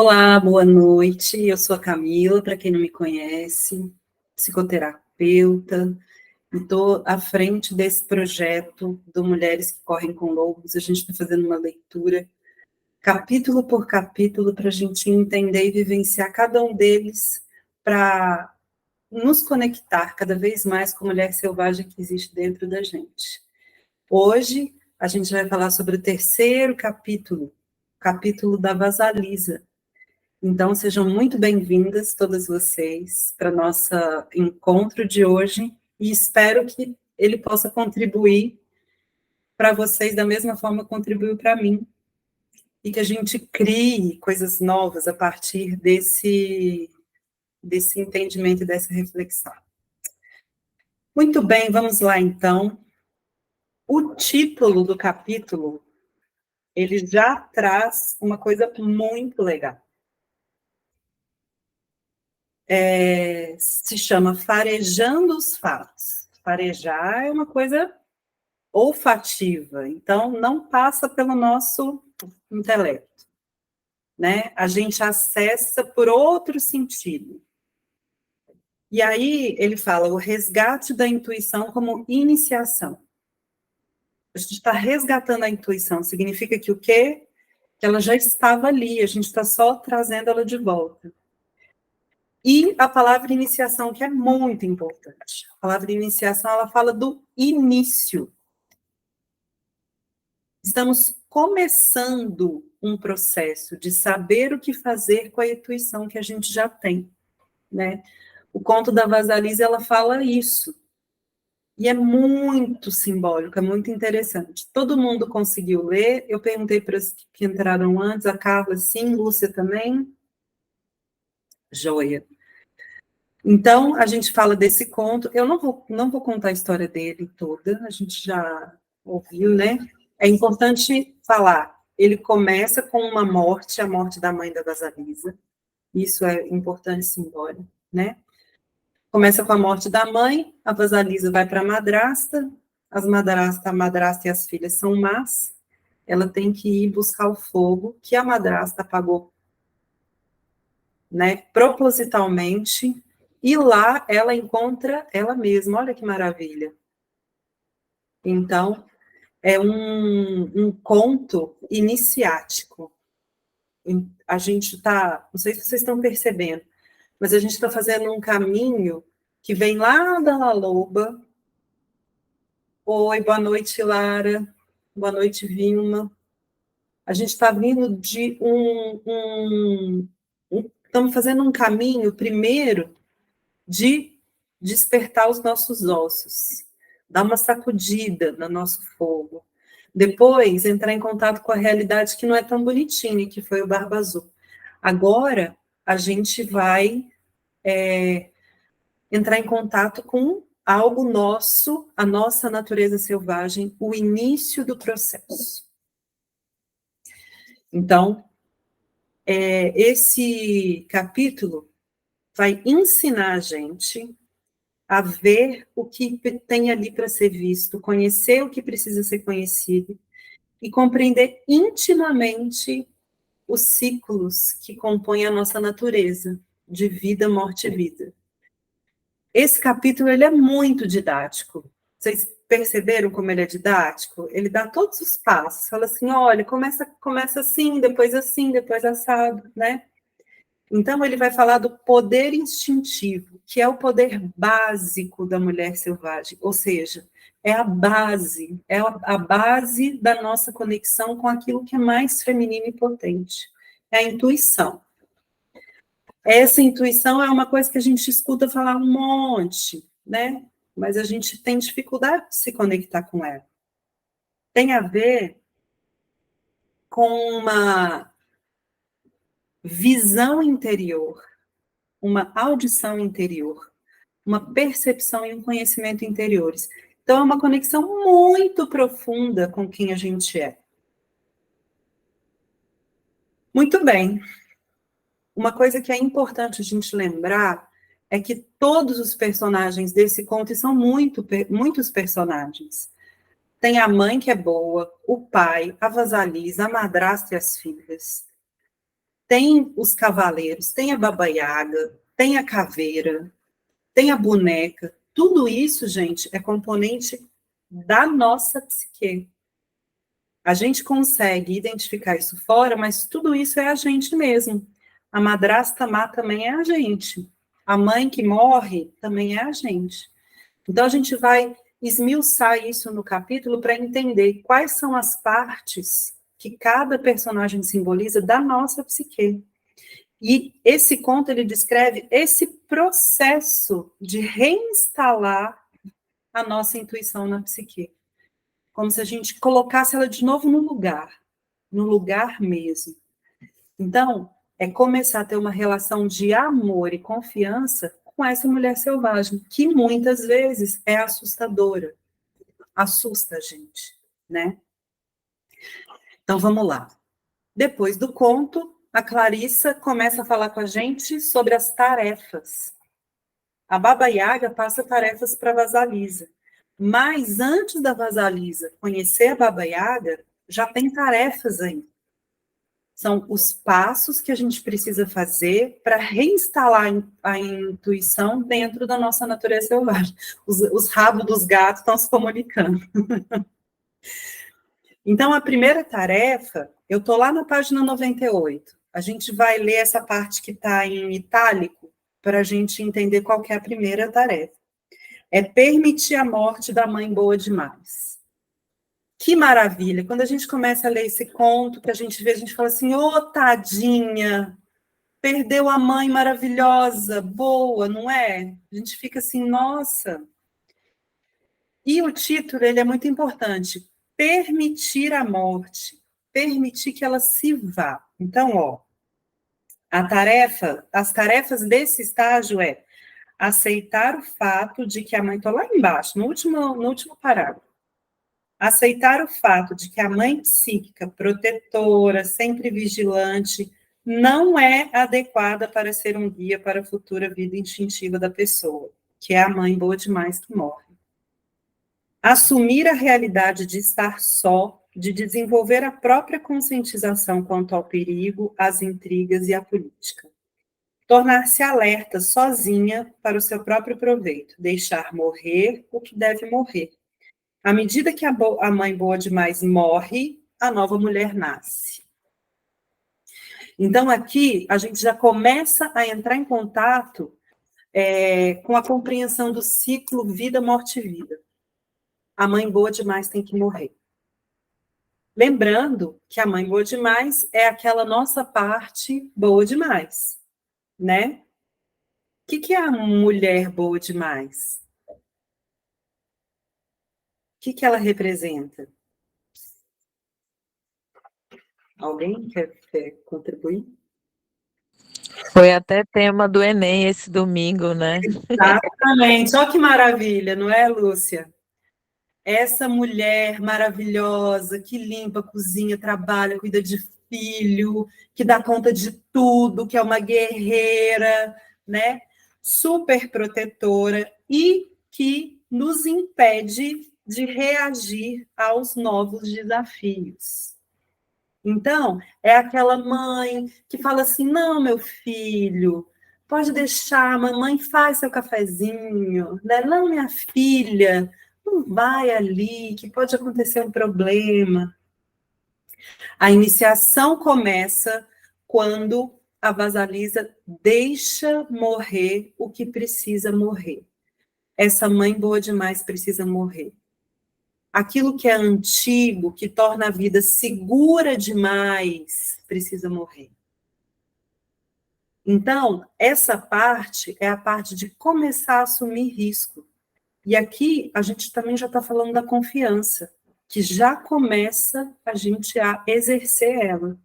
Olá, boa noite. Eu sou a Camila, para quem não me conhece, psicoterapeuta, e estou à frente desse projeto do Mulheres que Correm com Lobos. A gente está fazendo uma leitura, capítulo por capítulo, para a gente entender e vivenciar cada um deles, para nos conectar cada vez mais com a mulher selvagem que existe dentro da gente. Hoje, a gente vai falar sobre o terceiro capítulo, o capítulo da Vasalisa. Então, sejam muito bem-vindas, todas vocês, para o nosso encontro de hoje, e espero que ele possa contribuir para vocês da mesma forma que contribuiu para mim, e que a gente crie coisas novas a partir desse entendimento e dessa reflexão. Muito bem, vamos lá, então. O título do capítulo, ele já traz uma coisa muito legal. Se chama Farejando os Fatos. Farejar é uma coisa olfativa, então não passa pelo nosso intelecto, né? A gente acessa por outro sentido. E aí ele fala o resgate da intuição como iniciação. A gente está resgatando a intuição, significa que o quê? Que ela já estava ali, a gente está só trazendo ela de volta. E a palavra iniciação, que é muito importante. A palavra iniciação, ela fala do início. Estamos começando um processo de saber o que fazer com a intuição que a gente já tem, né? O conto da Vasalisa, ela fala isso. E é muito simbólico, é muito interessante. Todo mundo conseguiu ler? Eu perguntei para as que entraram antes, a Carla, sim, Lúcia também? Joia. Então, a gente fala desse conto, eu não vou contar a história dele toda, a gente já ouviu, né? É importante falar, ele começa com uma morte, a morte da mãe da Vasalisa, isso é importante e simbólico, né? Começa com a morte da mãe, a Vasalisa vai para a madrasta a madrasta e as filhas são más, ela tem que ir buscar o fogo que a madrasta apagou, né, propositalmente, e lá ela encontra ela mesma, olha que maravilha. Então, é um conto iniciático. A gente está, não sei se vocês estão percebendo, mas a gente está fazendo um caminho que vem lá da La Loba. Oi, boa noite, Lara. Boa noite, Vilma. A gente está vindo de estamos fazendo um caminho, primeiro, de despertar os nossos ossos, dar uma sacudida no nosso fogo. Depois, entrar em contato com a realidade que não é tão bonitinha, que foi o Barba Azul. Agora, a gente vai entrar em contato com algo nosso, a nossa natureza selvagem, o início do processo. Então, esse capítulo vai ensinar a gente a ver o que tem ali para ser visto, conhecer o que precisa ser conhecido e compreender intimamente os ciclos que compõem a nossa natureza de vida, morte e vida. Esse capítulo ele é muito didático. Vocês perceberam como ele é didático? Ele dá todos os passos. Fala assim, olha, começa assim, depois assado, né? Então, ele vai falar do poder instintivo, que é o poder básico da mulher selvagem, ou seja, é a base da nossa conexão com aquilo que é mais feminino e potente, é a intuição. Essa intuição é uma coisa que a gente escuta falar um monte, né? Mas a gente tem dificuldade de se conectar com ela. Tem a ver com uma visão interior, uma audição interior, uma percepção e um conhecimento interiores. Então, é uma conexão muito profunda com quem a gente é. Muito bem. Uma coisa que é importante a gente lembrar é que todos os personagens desse conto, e são muitos personagens, tem a mãe que é boa, o pai, a Vasalisa, a madrasta e as filhas. tem os cavaleiros, tem a Baba Yaga, tem a caveira, tem a boneca. Tudo isso, gente, é componente da nossa psique. A gente consegue identificar isso fora, mas tudo isso é a gente mesmo. A madrasta má também é a gente. A mãe que morre também é a gente. Então, a gente vai esmiuçar isso no capítulo para entender quais são as partes que cada personagem simboliza da nossa psique. E esse conto, ele descreve esse processo de reinstalar a nossa intuição na psique. Como se a gente colocasse ela de novo no lugar mesmo. Então, é começar a ter uma relação de amor e confiança com essa mulher selvagem, que muitas vezes é assustadora. Assusta a gente, né? Então, vamos lá. Depois do conto, a Clarissa começa a falar com a gente sobre as tarefas. A Baba Yaga passa tarefas para a Vasalisa. Mas antes da Vasalisa conhecer a Baba Yaga, já tem tarefas aí. São os passos que a gente precisa fazer para reinstalar a intuição dentro da nossa natureza selvagem. Os rabos dos gatos estão se comunicando. Então, a primeira tarefa, eu estou lá na página 98. A gente vai ler essa parte que está em itálico para a gente entender qual que é a primeira tarefa. É permitir a morte da mãe boa demais. Que maravilha! Quando a gente começa a ler esse conto, que a gente fala assim, ô, tadinha, perdeu a mãe maravilhosa, boa, não é? A gente fica assim, nossa. E o título, ele é muito importante. Permitir a morte. Permitir que ela se vá. Então, ó, as tarefas desse estágio é aceitar o fato de que a mãe, estou lá embaixo, no último parágrafo. Aceitar o fato de que a mãe psíquica, protetora, sempre vigilante, não é adequada para ser um guia para a futura vida instintiva da pessoa, que é a mãe boa demais que morre. Assumir a realidade de estar só, de desenvolver a própria conscientização quanto ao perigo, às intrigas e à política. Tornar-se alerta sozinha para o seu próprio proveito, deixar morrer o que deve morrer. À medida que a mãe boa demais morre, a nova mulher nasce. Então, aqui, a gente já começa a entrar em contato com a compreensão do ciclo vida, morte e vida. A mãe boa demais tem que morrer. Lembrando que a mãe boa demais é aquela nossa parte boa demais, né? O que é a mulher boa demais? O que ela representa? Alguém quer contribuir? Foi até tema do Enem esse domingo, né? Exatamente. Olha que maravilha, não é, Lúcia? Essa mulher maravilhosa que limpa, cozinha, trabalha, cuida de filho, que dá conta de tudo, que é uma guerreira, né? Super protetora e que nos impede de reagir aos novos desafios. Então, é aquela mãe que fala assim: não, meu filho, pode deixar, a mamãe faz seu cafezinho, né? Não, minha filha, não vai ali, que pode acontecer um problema. A iniciação começa quando a Vasalisa deixa morrer o que precisa morrer. Essa mãe boa demais precisa morrer. Aquilo que é antigo, que torna a vida segura demais, precisa morrer. Então, essa parte é a parte de começar a assumir risco. E aqui a gente também já está falando da confiança, que já começa a gente a exercer ela.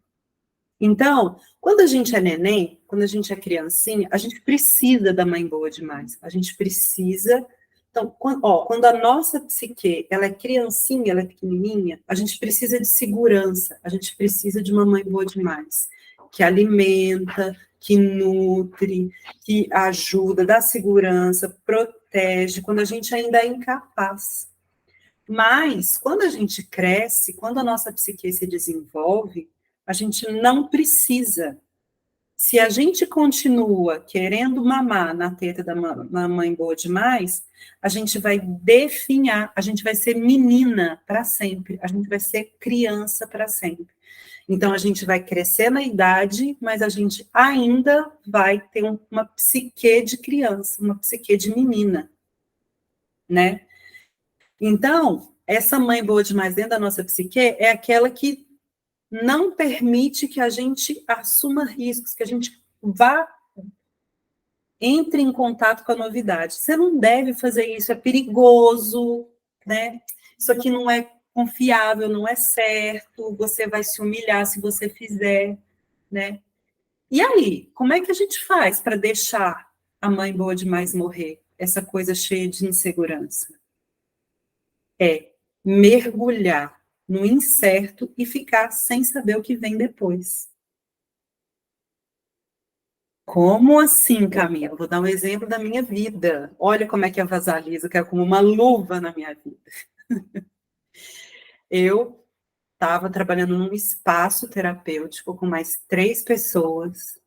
Então, quando a gente é neném, quando a gente é criancinha, a gente precisa da mãe boa demais. A gente precisa. Então, quando a nossa psique, ela é criancinha, ela é pequenininha, a gente precisa de segurança, a gente precisa de uma mãe boa demais, que alimenta, que nutre, que ajuda, dá segurança, protege, quando a gente ainda é incapaz. Mas, quando a gente cresce, quando a nossa psique se desenvolve, a gente não precisa Se a gente continua querendo mamar na teta da mamãe boa demais, a gente vai definhar, a gente vai ser menina para sempre, a gente vai ser criança para sempre. Então, a gente vai crescer na idade, mas a gente ainda vai ter uma psique de criança, uma psique de menina, né? Então, essa mãe boa demais dentro da nossa psique é aquela que não permite que a gente assuma riscos, que a gente entre em contato com a novidade. Você não deve fazer isso, é perigoso, né? Isso aqui não é confiável, não é certo, você vai se humilhar se você fizer, né? E aí, como é que a gente faz para deixar a mãe boa demais morrer? Essa coisa cheia de insegurança. É mergulhar no incerto e ficar sem saber o que vem depois. Como assim, Camila? Vou dar um exemplo da minha vida. Olha como é que a Vasalisa caiu como uma luva na minha vida. Eu estava trabalhando num espaço terapêutico com mais 3 pessoas,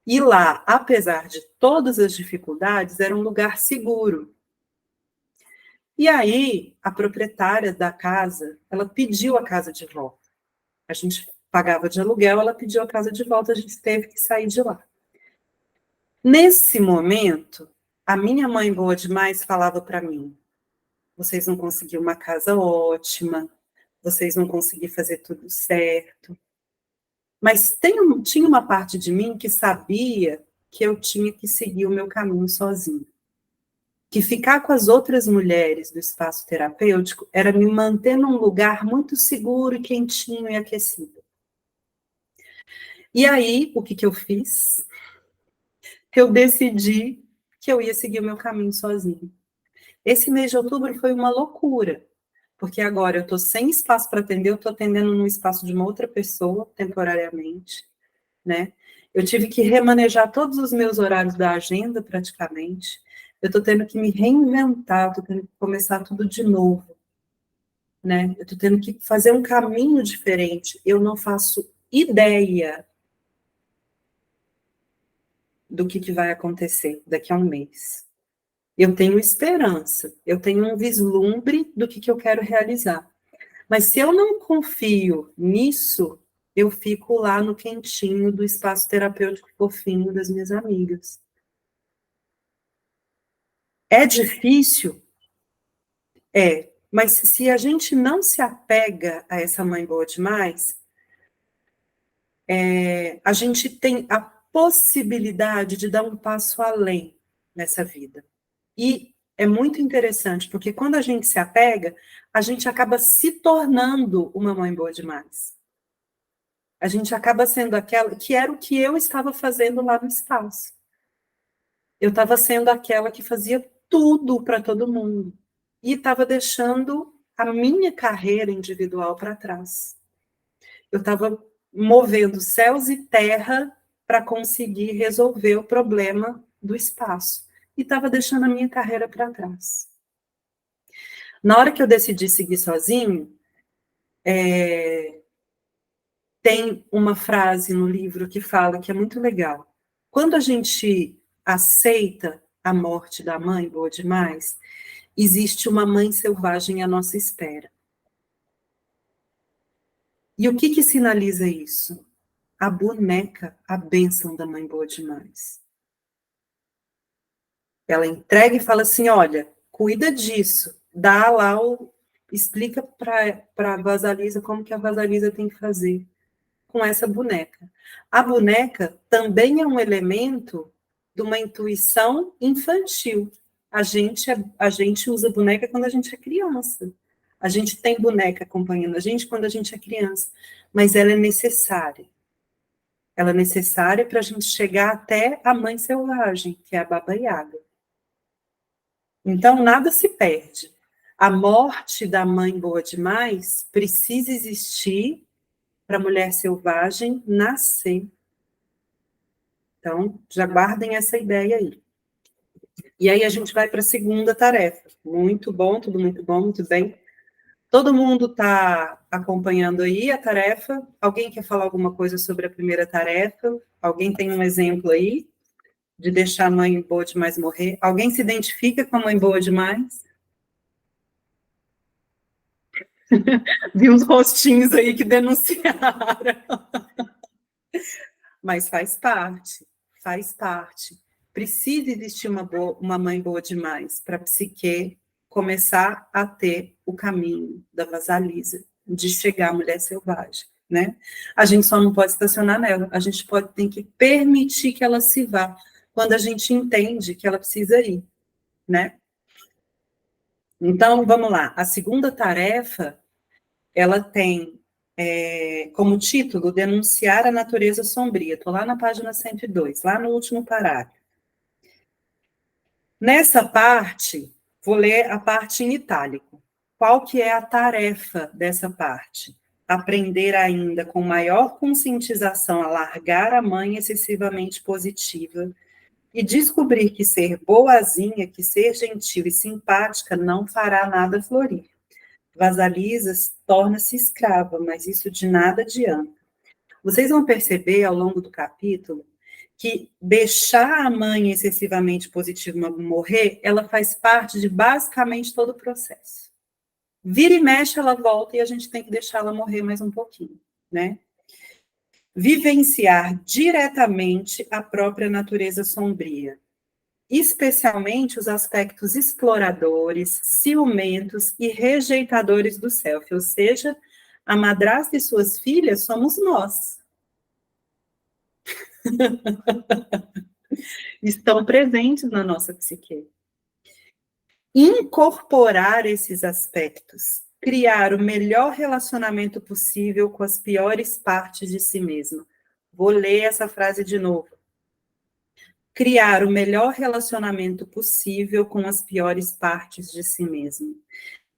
e lá, apesar de todas as dificuldades, era um lugar seguro. E aí, a proprietária da casa, ela pediu a casa de volta. A gente pagava de aluguel, ela pediu a casa de volta, a gente teve que sair de lá. Nesse momento, a minha mãe boa demais falava para mim: vocês não conseguiram uma casa ótima, vocês não conseguiram fazer tudo certo. Mas tinha uma parte de mim que sabia que eu tinha que seguir o meu caminho sozinho. Que ficar com as outras mulheres do espaço terapêutico era me manter num lugar muito seguro, quentinho e aquecido. E aí, o que eu fiz? Eu decidi que eu ia seguir o meu caminho sozinho. Esse mês de outubro foi uma loucura, porque agora eu estou sem espaço para atender, eu estou atendendo no espaço de uma outra pessoa, temporariamente, né? Eu tive que remanejar todos os meus horários da agenda, praticamente. Eu estou tendo que me reinventar, estou tendo que começar tudo de novo, né? Eu estou tendo que fazer um caminho diferente. Eu não faço ideia do que vai acontecer daqui a um mês. Eu tenho esperança, eu tenho um vislumbre do que eu quero realizar. Mas se eu não confio nisso, eu fico lá no quentinho do espaço terapêutico fofinho das minhas amigas. É difícil? É. Mas se a gente não se apega a essa mãe boa demais, a gente tem a possibilidade de dar um passo além nessa vida. E é muito interessante, porque quando a gente se apega, a gente acaba se tornando uma mãe boa demais. A gente acaba sendo aquela que era o que eu estava fazendo lá no espaço. Eu estava sendo aquela que fazia tudo para todo mundo. E estava deixando a minha carreira individual para trás. Eu estava movendo céus e terra para conseguir resolver o problema do espaço. E estava deixando a minha carreira para trás. Na hora que eu decidi seguir sozinho, tem uma frase no livro que fala que é muito legal. Quando a gente aceita a morte da mãe, boa demais, existe uma mãe selvagem à nossa espera. E o que sinaliza isso? A boneca, a bênção da mãe boa demais. Ela entrega e fala assim, olha, cuida disso, dá lá explica para a Vasalisa como que a Vasalisa tem que fazer com essa boneca. A boneca também é um elemento de uma intuição infantil. A gente usa boneca quando a gente é criança. A gente tem boneca acompanhando a gente quando a gente é criança. Mas ela é necessária. Ela é necessária para a gente chegar até a mãe selvagem, que é a Baba Yaga. Então, nada se perde. A morte da mãe boa demais precisa existir para a mulher selvagem nascer. Então, já guardem essa ideia aí. E aí a gente vai para a segunda tarefa. Muito bom, tudo muito bom, muito bem. Todo mundo está acompanhando aí a tarefa? Alguém quer falar alguma coisa sobre a primeira tarefa? Alguém tem um exemplo aí de deixar a mãe boa demais morrer? Alguém se identifica com a mãe boa demais? Vi uns rostinhos aí que denunciaram. Mas faz parte, faz parte. Precisa existir uma mãe boa demais para a psique começar a ter o caminho da vasalisa, de chegar à mulher selvagem, né? A gente só não pode estacionar nela, a gente tem que permitir que ela se vá, quando a gente entende que ela precisa ir, né? Então, vamos lá. A segunda tarefa, ela tem como título Denunciar a Natureza Sombria. Estou lá na página 102, lá no último parágrafo. Nessa parte, vou ler a parte em itálico. Qual que é a tarefa dessa parte? Aprender ainda com maior conscientização a largar a mãe excessivamente positiva e descobrir que ser boazinha, que ser gentil e simpática não fará nada florir. Vasalisa torna-se escrava, mas isso de nada adianta. Vocês vão perceber ao longo do capítulo que deixar a mãe excessivamente positiva morrer, ela faz parte de basicamente todo o processo. Vira e mexe, ela volta e a gente tem que deixar ela morrer mais um pouquinho, né? Vivenciar diretamente a própria natureza sombria, especialmente os aspectos exploradores, ciumentos e rejeitadores do self, ou seja, a madrasta e suas filhas somos nós. Estão presentes na nossa psique. Incorporar esses aspectos, criar o melhor relacionamento possível com as piores partes de si mesma. Vou ler essa frase de novo. Criar o melhor relacionamento possível com as piores partes de si mesmo.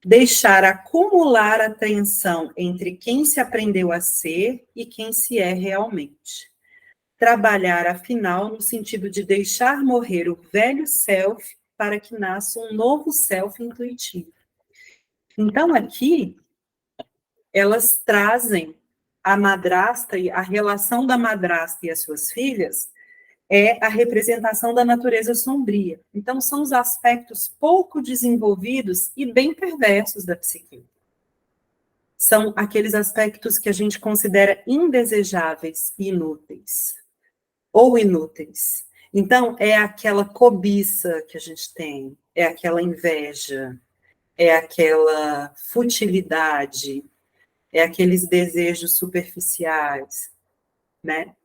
Deixar acumular a tensão entre quem se aprendeu a ser e quem se é realmente. Trabalhar, afinal, no sentido de deixar morrer o velho self para que nasça um novo self intuitivo. Então, aqui, elas trazem a madrasta, e a relação da madrasta e as suas filhas é a representação da natureza sombria. Então, são os aspectos pouco desenvolvidos e bem perversos da psique. São aqueles aspectos que a gente considera indesejáveis e inúteis. Ou inúteis. Então, é aquela cobiça que a gente tem, é aquela inveja, é aquela futilidade, é aqueles desejos superficiais, né?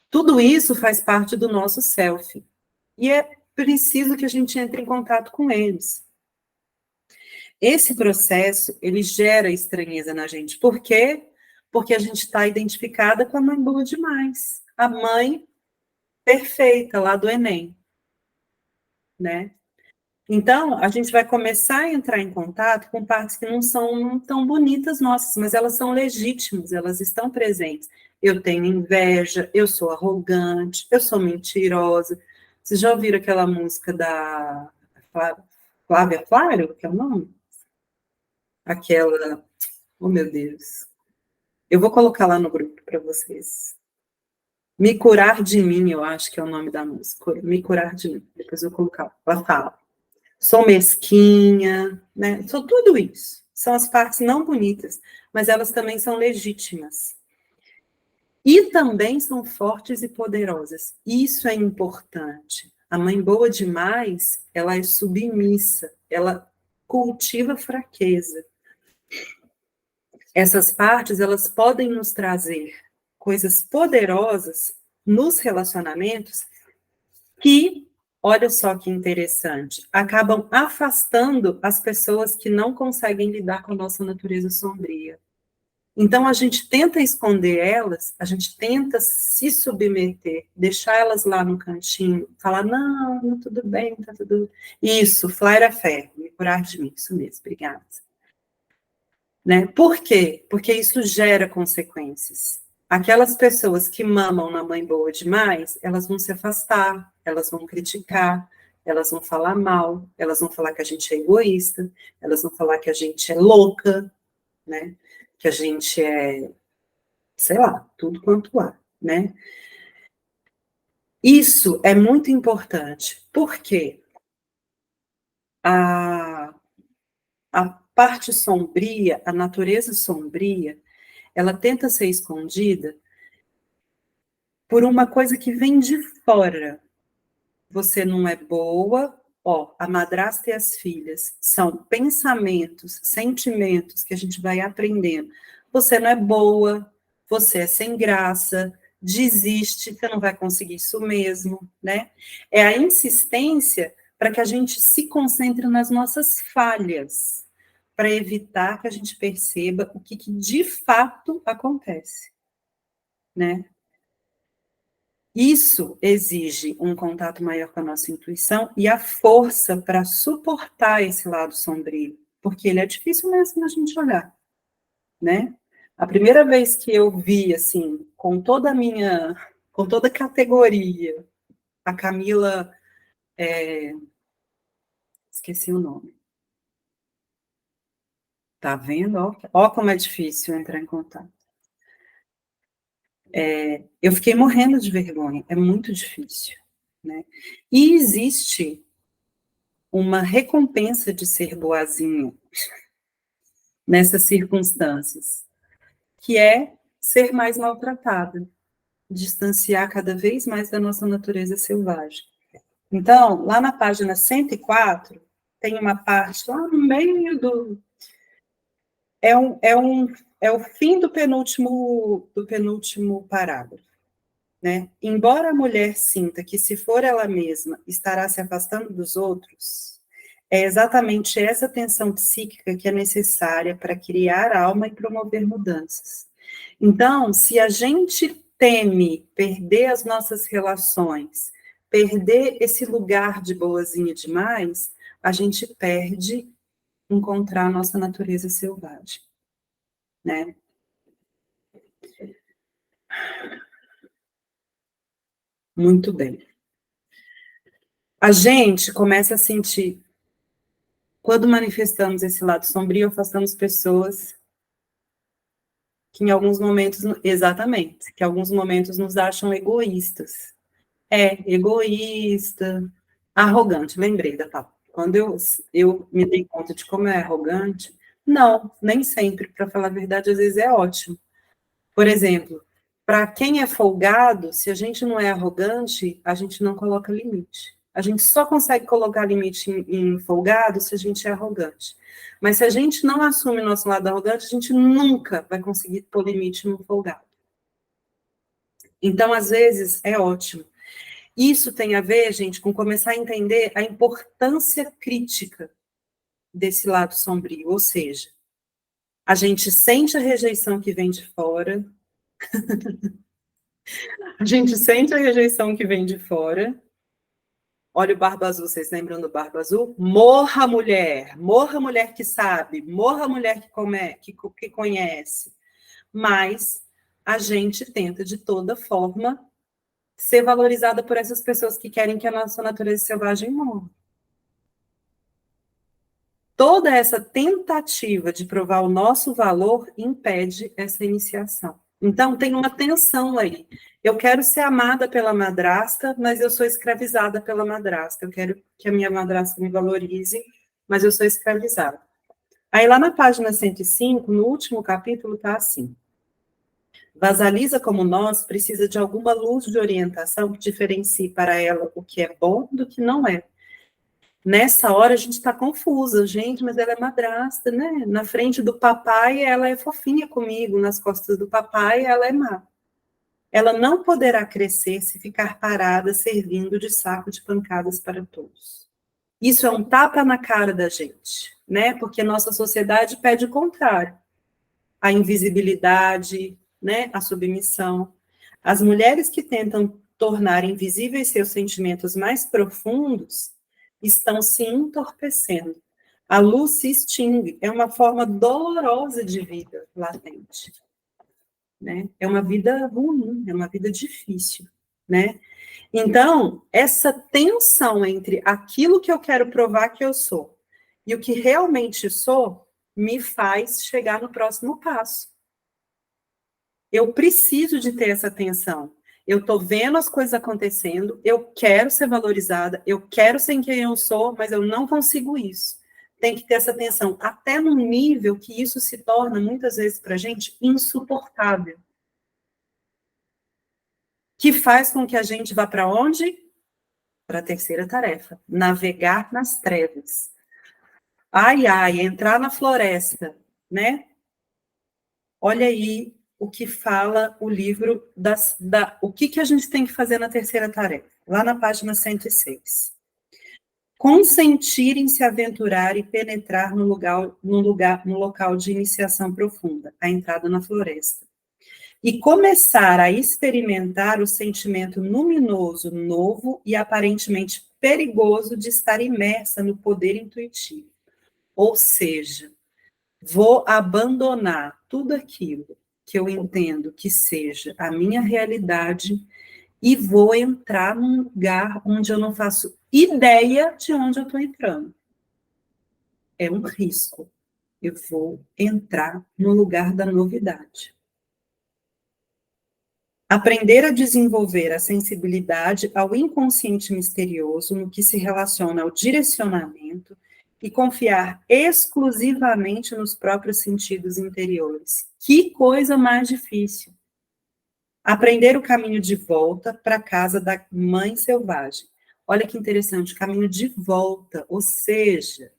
Tudo isso faz parte do nosso self. E é preciso que a gente entre em contato com eles. Esse processo, ele gera estranheza na gente. Por quê? Porque a gente está identificada com a mãe boa demais. A mãe perfeita lá do Enem, né? Então, a gente vai começar a entrar em contato com partes que não são tão bonitas nossas, mas elas são legítimas, elas estão presentes. Eu tenho inveja, eu sou arrogante, eu sou mentirosa. Vocês já ouviram aquela música da Flávia Flairo, que é o nome? Aquela, oh meu Deus. Eu vou colocar lá no grupo para vocês. Me Curar de Mim, eu acho que é o nome da música. Me Curar de Mim. Depois eu vou colocar. Ela fala. Sou mesquinha, né? Sou tudo isso. São as partes não bonitas, mas elas também são legítimas. E também são fortes e poderosas. Isso é importante. A mãe boa demais, ela é submissa, ela cultiva fraqueza. Essas partes, elas podem nos trazer coisas poderosas nos relacionamentos que, olha só que interessante, acabam afastando as pessoas que não conseguem lidar com a nossa natureza sombria. Então, a gente tenta esconder elas, a gente tenta se submeter, deixar elas lá no cantinho, falar, não, tudo bem, tá tudo... Isso, Flaira Ferro, Me Curar de Mim, isso mesmo, obrigada. Né? Por quê? Porque isso gera consequências. Aquelas pessoas que mamam na mãe boa demais, elas vão se afastar, elas vão criticar, elas vão falar mal, elas vão falar que a gente é egoísta, elas vão falar que a gente é louca, né? Que a gente é, sei lá, tudo quanto há, né? Isso é muito importante, porque a, a parte sombria, a natureza sombria, ela tenta ser escondida por uma coisa que vem de fora. Você não é boa, ó, a madrasta e as filhas são pensamentos, sentimentos que a gente vai aprendendo. Você não é boa, você é sem graça, desiste, você não vai conseguir isso mesmo, né? É a insistência para que a gente se concentre nas nossas falhas, para evitar que a gente perceba o que de fato acontece, né? Isso exige um contato maior com a nossa intuição e a força para suportar esse lado sombrio, porque ele é difícil mesmo a gente olhar, né? A primeira vez que eu vi, assim, com toda a categoria, a Camila, esqueci o nome, tá vendo? Ó como é difícil entrar em contato. Eu fiquei morrendo de vergonha, é muito difícil, né? E existe uma recompensa de ser boazinha nessas circunstâncias, que é ser mais maltratada, distanciar cada vez mais da nossa natureza selvagem. Então, lá na página 104, tem uma parte lá no meio do... É o fim do penúltimo parágrafo, né? Embora a mulher sinta que, se for ela mesma, estará se afastando dos outros, é exatamente essa tensão psíquica que é necessária para criar alma e promover mudanças. Então, se a gente teme perder as nossas relações, perder esse lugar de boazinha demais, a gente perde encontrar a nossa natureza selvagem, né? Muito bem. A gente começa a sentir, quando manifestamos esse lado sombrio, afastamos pessoas que em alguns momentos, exatamente, que em alguns momentos nos acham egoístas. Egoísta, arrogante, lembrei da palavra. Quando eu me dei conta de como é arrogante, não, nem sempre, para falar a verdade, às vezes é ótimo. Por exemplo, para quem é folgado, se a gente não é arrogante, a gente não coloca limite. A gente só consegue colocar limite em folgado se a gente é arrogante. Mas se a gente não assume o nosso lado arrogante, a gente nunca vai conseguir pôr limite no folgado. Então, às vezes, é ótimo. Isso tem a ver, gente, com começar a entender a importância crítica desse lado sombrio, ou seja, a gente sente a rejeição que vem de fora, a gente sente a rejeição que vem de fora. Olha o Barba Azul, vocês lembram do Barba Azul? Morra mulher que sabe, morra mulher que conhece. Mas a gente tenta, de toda forma, ser valorizada por essas pessoas que querem que a nossa natureza selvagem morra. Toda essa tentativa de provar o nosso valor impede essa iniciação. Então, tem uma tensão aí. Eu quero ser amada pela madrasta, mas eu sou escravizada pela madrasta. Eu quero que a minha madrasta me valorize, mas eu sou escravizada. Aí, lá na página 105, no último capítulo, está assim: Vasalisa como nós precisa de alguma luz de orientação que diferencie para ela o que é bom do que não é. Nessa hora a gente está confusa, gente, mas ela é madrasta, né? Na frente do papai ela é fofinha comigo, nas costas do papai ela é má. Ela não poderá crescer se ficar parada servindo de saco de pancadas para todos. Isso é um tapa na cara da gente, né? Porque nossa sociedade pede o contrário. A invisibilidade, né? A submissão. As mulheres que tentam tornar invisíveis seus sentimentos mais profundos estão se entorpecendo. A luz se extingue, é uma forma dolorosa de vida latente, né? É uma vida ruim, é uma vida difícil, né? Então, essa tensão entre aquilo que eu quero provar que eu sou e o que realmente sou me faz chegar no próximo passo. Eu preciso de ter essa atenção. Eu estou vendo as coisas acontecendo, eu quero ser valorizada, eu quero ser quem eu sou, mas eu não consigo isso. Tem que ter essa atenção, até num nível que isso se torna, muitas vezes, para a gente, insuportável. Que faz com que a gente vá para onde? Para a terceira tarefa, navegar nas trevas. Ai, ai, entrar na floresta, né? Olha aí o que fala o livro, o que a gente tem que fazer na terceira tarefa, lá na página 106. Consentir em se aventurar e penetrar no local de iniciação profunda, a entrada na floresta. E começar a experimentar o sentimento luminoso, novo e aparentemente perigoso de estar imersa no poder intuitivo. Ou seja, vou abandonar tudo aquilo que eu entendo que seja a minha realidade e vou entrar num lugar onde eu não faço ideia de onde eu estou entrando. É um risco. Eu vou entrar no lugar da novidade. Aprender a desenvolver a sensibilidade ao inconsciente misterioso no que se relaciona ao direcionamento e confiar exclusivamente nos próprios sentidos interiores. Que coisa mais difícil! Aprender o caminho de volta para a casa da mãe selvagem. Olha que interessante, caminho de volta, ou seja,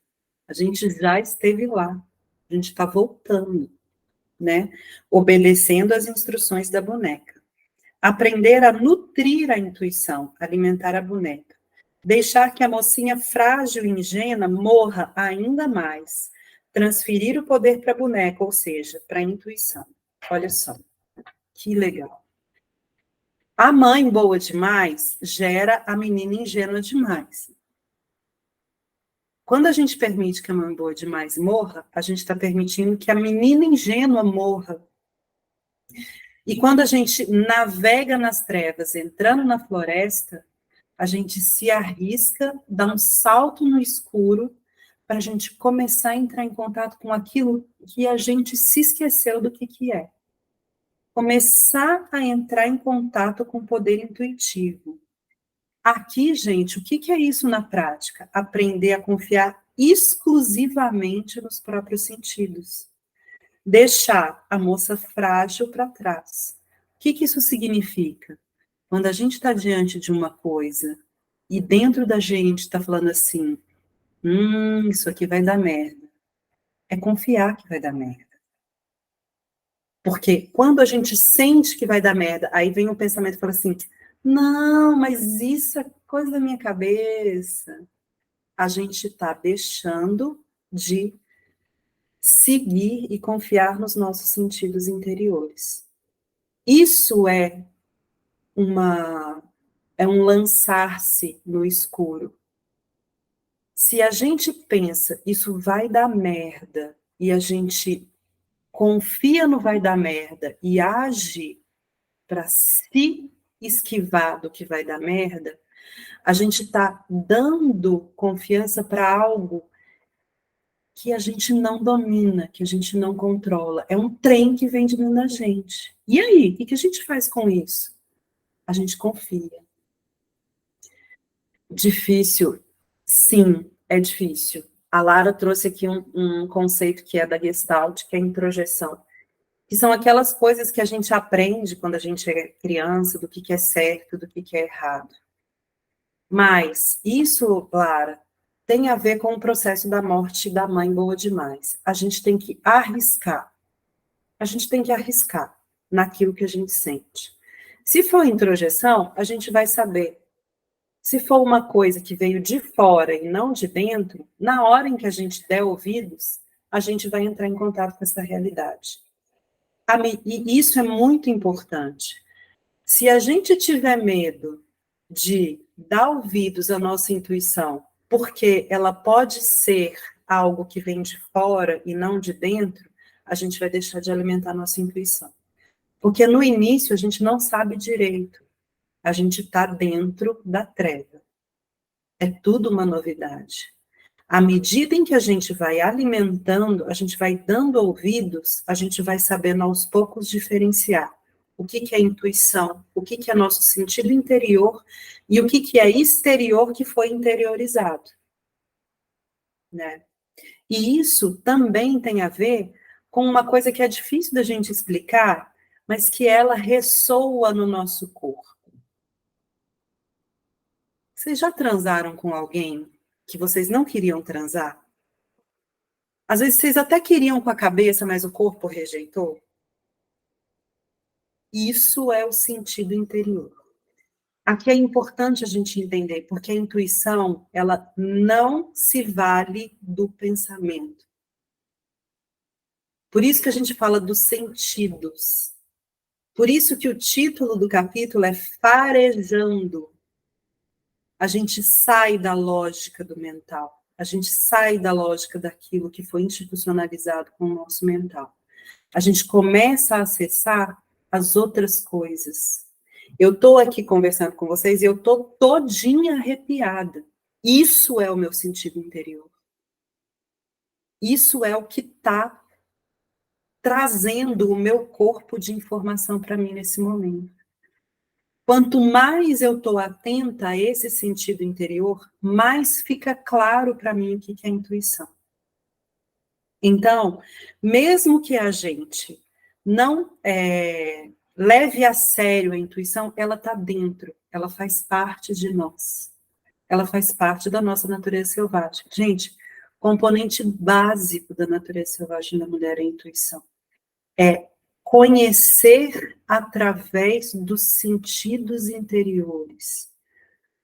a gente já esteve lá, a gente está voltando, né? Obedecendo às instruções da boneca. Aprender a nutrir a intuição, alimentar a boneca. Deixar que a mocinha frágil e ingênua morra ainda mais. Transferir o poder para a boneca, ou seja, para a intuição. Olha só, que legal. A mãe boa demais gera a menina ingênua demais. Quando a gente permite que a mãe boa demais morra, a gente está permitindo que a menina ingênua morra. E quando a gente navega nas trevas, entrando na floresta, a gente se arrisca, dá um salto no escuro, para a gente começar a entrar em contato com aquilo que a gente se esqueceu do que é. Começar a entrar em contato com o poder intuitivo. Aqui, gente, o que é isso na prática? Aprender a confiar exclusivamente nos próprios sentidos. Deixar a moça frágil para trás. O que isso significa? Quando a gente está diante de uma coisa e dentro da gente está falando assim, isso aqui vai dar merda. É confiar que vai dar merda. Porque quando a gente sente que vai dar merda, aí vem um pensamento e fala assim, não, mas isso é coisa da minha cabeça. A gente está deixando de seguir e confiar nos nossos sentidos interiores. Isso é um lançar-se no escuro. Se a gente pensa, isso vai dar merda, e a gente confia no vai dar merda e age para se esquivar do que vai dar merda, a gente está dando confiança para algo que a gente não domina, que a gente não controla. É um trem que vem de dentro da gente. E aí, o que a gente faz com isso? A gente confia. Difícil? Sim, é difícil. A Lara trouxe aqui um conceito que é da Gestalt, que é a introjeção. Que são aquelas coisas que a gente aprende quando a gente é criança, do que é certo, do que é errado. Mas isso, Lara, tem a ver com o processo da morte da mãe boa demais. A gente tem que arriscar. A gente tem que arriscar naquilo que a gente sente. Se for introjeção, a gente vai saber. Se for uma coisa que veio de fora e não de dentro, na hora em que a gente der ouvidos, a gente vai entrar em contato com essa realidade. E isso é muito importante. Se a gente tiver medo de dar ouvidos à nossa intuição, porque ela pode ser algo que vem de fora e não de dentro, a gente vai deixar de alimentar a nossa intuição. Porque no início a gente não sabe direito. A gente está dentro da treva. É tudo uma novidade. À medida em que a gente vai alimentando, a gente vai dando ouvidos, a gente vai sabendo aos poucos diferenciar o que é intuição, o que é nosso sentido interior e o que é exterior que foi interiorizado, né? E isso também tem a ver com uma coisa que é difícil da gente explicar, mas que ela ressoa no nosso corpo. Vocês já transaram com alguém que vocês não queriam transar? Às vezes vocês até queriam com a cabeça, mas o corpo rejeitou. Isso é o sentido interior. Aqui é importante a gente entender, porque a intuição, ela não se vale do pensamento. Por isso que a gente fala dos sentidos. Por isso que o título do capítulo é Farejando. A gente sai da lógica do mental. A gente sai da lógica daquilo que foi institucionalizado com o nosso mental. A gente começa a acessar as outras coisas. Eu estou aqui conversando com vocês e eu estou todinha arrepiada. Isso é o meu sentido interior. Isso é o que está trazendo o meu corpo de informação para mim nesse momento. Quanto mais eu estou atenta a esse sentido interior, mais fica claro para mim o que é intuição. Então, mesmo que a gente não leve a sério a intuição, ela está dentro, ela faz parte de nós. Ela faz parte da nossa natureza selvagem. Gente, componente básico da natureza selvagem da mulher é a intuição. É conhecer através dos sentidos interiores.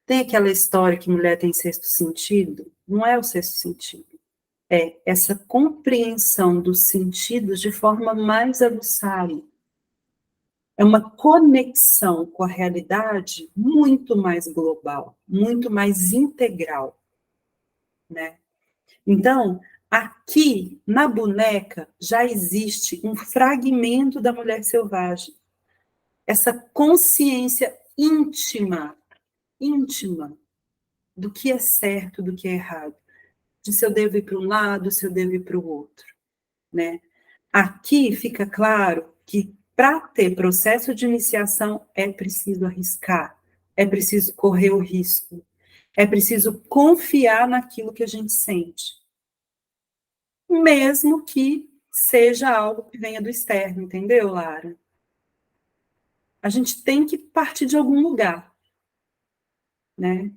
Tem aquela história que mulher tem sexto sentido? Não é o sexto sentido. É essa compreensão dos sentidos de forma mais aguçada. É uma conexão com a realidade muito mais global, muito mais integral, né? Então, aqui na boneca já existe um fragmento da mulher selvagem. Essa consciência íntima do que é certo, do que é errado, de se eu devo ir para um lado, se eu devo ir para o outro, né? Aqui fica claro que para ter processo de iniciação é preciso arriscar, é preciso correr o risco, é preciso confiar naquilo que a gente sente, mesmo que seja algo que venha do externo, entendeu, Lara? A gente tem que partir de algum lugar, né?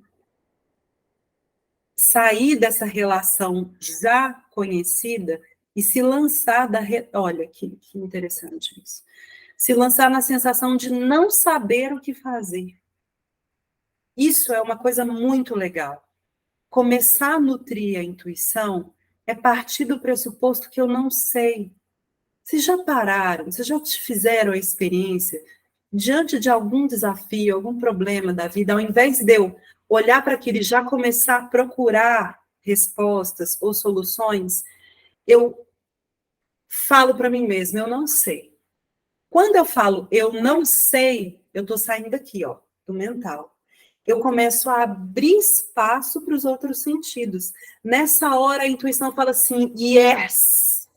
Sair dessa relação já conhecida e se lançar da... Olha, que interessante isso. Se lançar na sensação de não saber o que fazer. Isso é uma coisa muito legal. Começar a nutrir a intuição é partir do pressuposto que eu não sei. Vocês já pararam, vocês já fizeram a experiência, diante de algum desafio, algum problema da vida, ao invés de eu olhar para aquilo e já começar a procurar respostas ou soluções, eu falo para mim mesma, eu não sei. Quando eu falo eu não sei, eu estou saindo aqui, ó, do mental. Eu começo a abrir espaço para os outros sentidos. Nessa hora, a intuição fala assim, yes,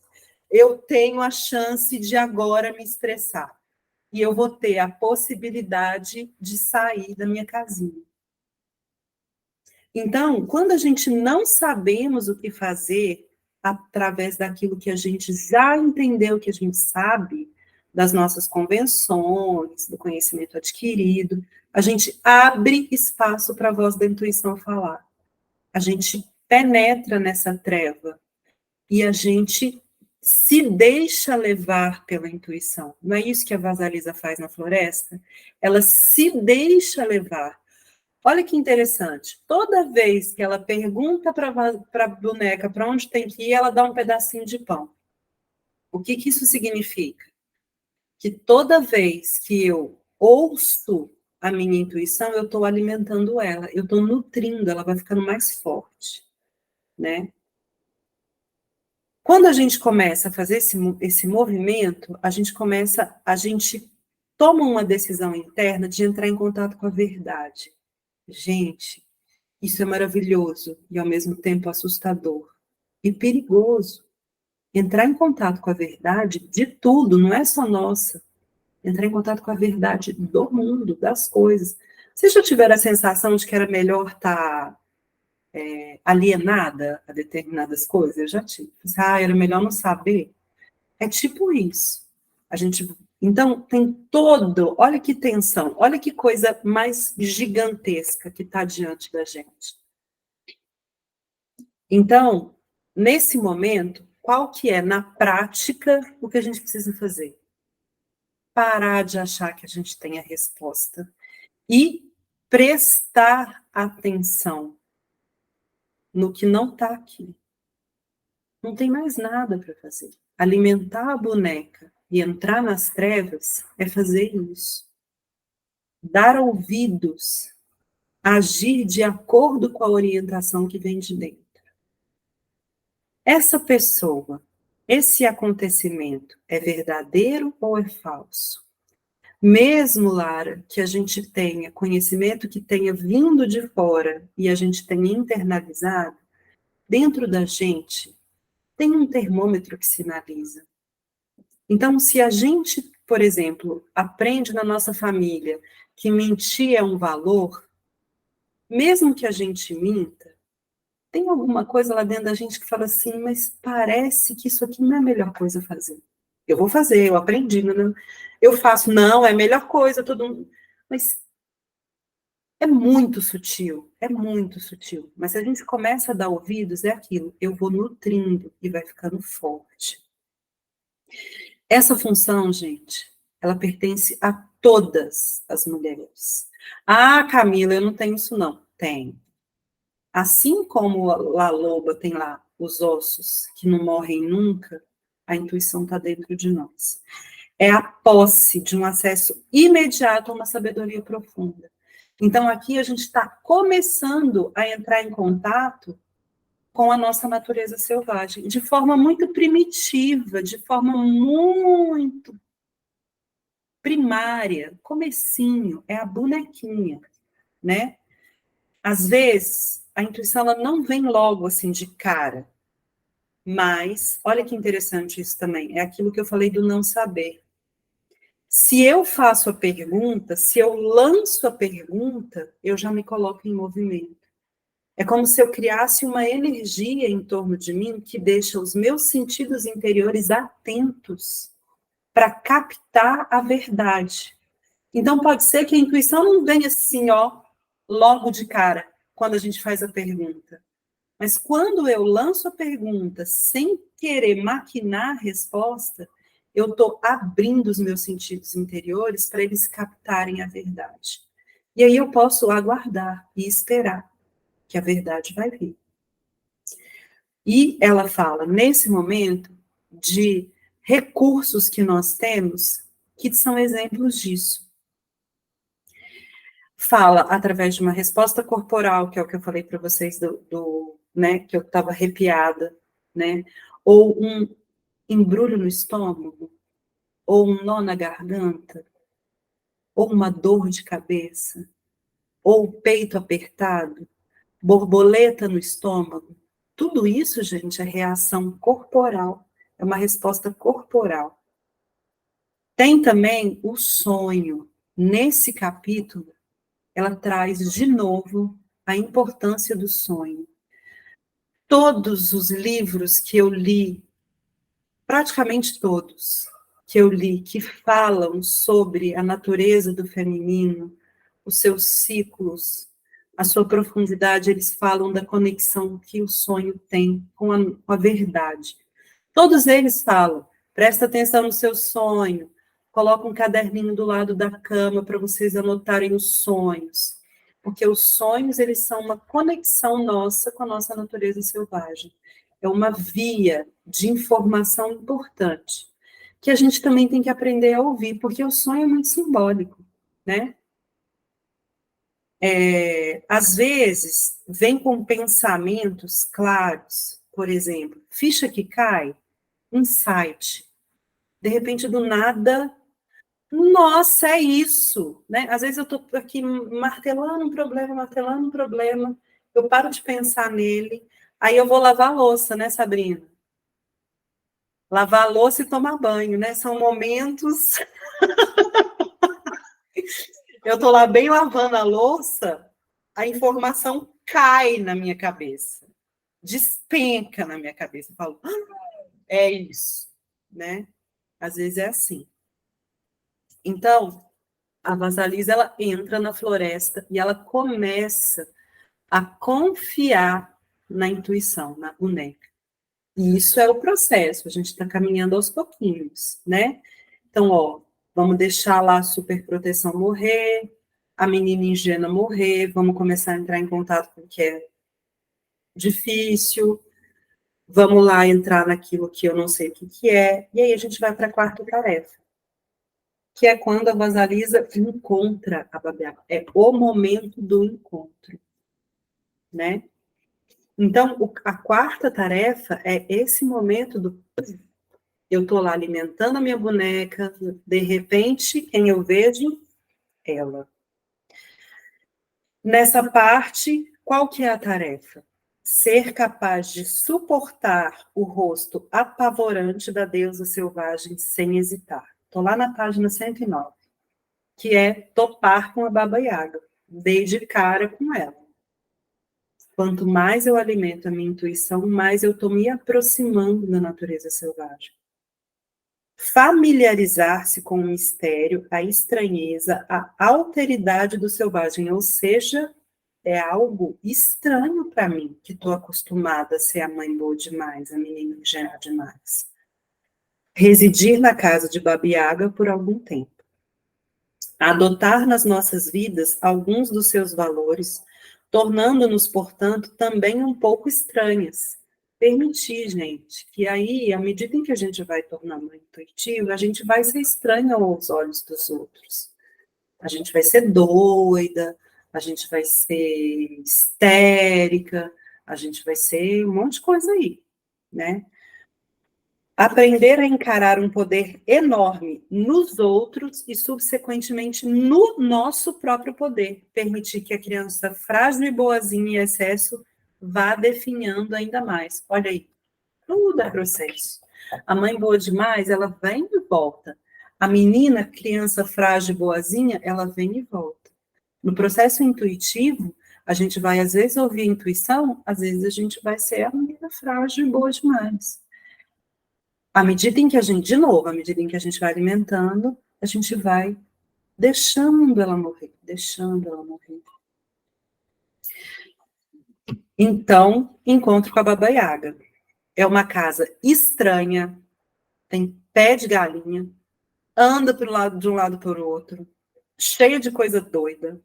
eu tenho a chance de agora me expressar. E eu vou ter a possibilidade de sair da minha casinha. Então, quando a gente não sabemos o que fazer através daquilo que a gente já entendeu, que a gente sabe, das nossas convenções, do conhecimento adquirido, a gente abre espaço para a voz da intuição falar. A gente penetra nessa treva e a gente se deixa levar pela intuição. Não é isso que a Vasalisa faz na floresta? Ela se deixa levar. Olha que interessante. Toda vez que ela pergunta para a boneca para onde tem que ir, ela dá um pedacinho de pão. O que isso significa? Que toda vez que eu ouço a minha intuição, eu estou alimentando ela, eu estou nutrindo, ela vai ficando mais forte, né? Quando a gente começa a fazer esse movimento, a gente toma uma decisão interna de entrar em contato com a verdade. Gente, Isso é maravilhoso e, ao mesmo tempo, assustador e perigoso. Entrar em contato com a verdade de tudo, não é só nossa. Entrar em contato com a verdade do mundo, das coisas. Vocês já tiveram a sensação de que era melhor estar alienada a determinadas coisas? Eu já tive. Era melhor não saber. É tipo isso. A gente, então, tem todo, olha que tensão, olha que coisa mais gigantesca que está diante da gente. Então, nesse momento, qual que é, na prática, o que a gente precisa fazer? Parar de achar que a gente tem a resposta e prestar atenção no que não está aqui. Não tem mais nada para fazer. Alimentar a boneca e entrar nas trevas é fazer isso. Dar ouvidos, agir de acordo com a orientação que vem de dentro. Essa pessoa, esse acontecimento é verdadeiro ou é falso? Mesmo, Lara, que a gente tenha conhecimento que tenha vindo de fora e a gente tenha internalizado, dentro da gente tem um termômetro que sinaliza. Então, se a gente, por exemplo, aprende na nossa família que mentir é um valor, mesmo que a gente minta, tem alguma coisa lá dentro da gente que fala assim, mas parece que isso aqui não é a melhor coisa a fazer. Eu vou fazer, eu aprendi, não, eu faço, não, é a melhor coisa, todo mundo. Mas é muito sutil, é muito sutil. Mas se a gente começa a dar ouvidos, é aquilo, eu vou nutrindo e vai ficando forte. Essa função, gente, ela pertence a todas as mulheres. Ah, Camila, eu não tenho isso não. Tem. Assim como a loba tem lá os ossos que não morrem nunca, a intuição está dentro de nós. É a posse de um acesso imediato a uma sabedoria profunda. Então, aqui a gente está começando a entrar em contato com a nossa natureza selvagem, de forma muito primitiva, de forma muito primária, comecinho, é a bonequinha, né? Às vezes, a intuição ela não vem logo assim de cara, mas olha que interessante isso também, é aquilo que eu falei do não saber. Se eu faço a pergunta, se eu lanço a pergunta, eu já me coloco em movimento. É como se eu criasse uma energia em torno de mim que deixa os meus sentidos interiores atentos para captar a verdade. Então, pode ser que a intuição não venha assim, ó, logo de cara, quando a gente faz a pergunta. Mas quando eu lanço a pergunta sem querer maquinar a resposta, eu estou abrindo os meus sentidos interiores para eles captarem a verdade. E aí eu posso aguardar e esperar que a verdade vai vir. E ela fala, nesse momento, de recursos que nós temos que são exemplos disso. Fala através de uma resposta corporal, que é o que eu falei para vocês né, que eu estava arrepiada, né, ou um embrulho no estômago, ou um nó na garganta, ou uma dor de cabeça, ou o peito apertado, borboleta no estômago. Tudo isso, gente, é reação corporal, é uma resposta corporal. Tem também o sonho. Nesse capítulo, ela traz de novo a importância do sonho. Todos os livros que eu li, praticamente todos que eu li, que falam sobre a natureza do feminino, os seus ciclos, a sua profundidade, eles falam da conexão que o sonho tem com a verdade. Todos eles falam, presta atenção no seu sonho, coloca um caderninho do lado da cama para vocês anotarem os sonhos, porque os sonhos, eles são uma conexão nossa com a nossa natureza selvagem. É uma via de informação importante, que a gente também tem que aprender a ouvir, porque o sonho é muito simbólico, né? Às vezes, vem com pensamentos claros, por exemplo, ficha que cai, insight. De repente, do nada, nossa, é isso, né? Às vezes eu estou aqui martelando um problema, eu paro de pensar nele, aí eu vou lavar a louça, né, Sabrina? Lavar a louça e tomar banho, né? São momentos. Eu tô lá bem lavando a louça, a informação cai na minha cabeça, despenca na minha cabeça. Eu falo, é isso, né? Às vezes é assim. Então, a Vasalisa, ela entra na floresta e ela começa a confiar na intuição, na boneca. E isso é o processo, a gente está caminhando aos pouquinhos, né? Então, ó, vamos deixar lá a superproteção morrer, a menina ingênua morrer, vamos começar a entrar em contato com o que é difícil, vamos lá entrar naquilo que eu não sei o que é, e aí a gente vai para a quarta tarefa, que é quando a Vasalisa encontra a Babiaba, é o momento do encontro, né? Então, a quarta tarefa é esse momento do... Eu estou lá alimentando a minha boneca, de repente, quem eu vejo? Ela. Nessa parte, qual que é a tarefa? Ser capaz de suportar o rosto apavorante da deusa selvagem sem hesitar. Estou lá na página 109, que é topar com a Baba Yaga. Dei de cara com ela. Quanto mais eu alimento a minha intuição, mais eu estou me aproximando da natureza selvagem. Familiarizar-se com o mistério, a estranheza, a alteridade do selvagem, ou seja, é algo estranho para mim, que estou acostumada a ser a mãe boa demais, a menina ingênua demais. Residir na casa de Baba Yaga por algum tempo. Adotar nas nossas vidas alguns dos seus valores, tornando-nos, portanto, também um pouco estranhas. Permitir, gente, que aí, à medida em que a gente vai tornando intuitiva, a gente vai ser estranha aos olhos dos outros. A gente vai ser doida, a gente vai ser histérica, a gente vai ser um monte de coisa aí, né? Aprender a encarar um poder enorme nos outros e, subsequentemente, no nosso próprio poder. Permitir que a criança frágil e boazinha em excesso vá definhando ainda mais. Olha aí, tudo é processo. A mãe boa demais, ela vem e volta. A menina, criança frágil e boazinha, ela vem e volta. No processo intuitivo, a gente vai, às vezes, ouvir a intuição, às vezes a gente vai ser a menina frágil e boa demais. À medida em que a gente, de novo, à medida em que a gente vai alimentando, a gente vai deixando ela morrer, deixando ela morrer. Então, encontro com a Baba Yaga. É uma casa estranha, tem pé de galinha, anda pro lado, de um lado para o outro, cheia de coisa doida.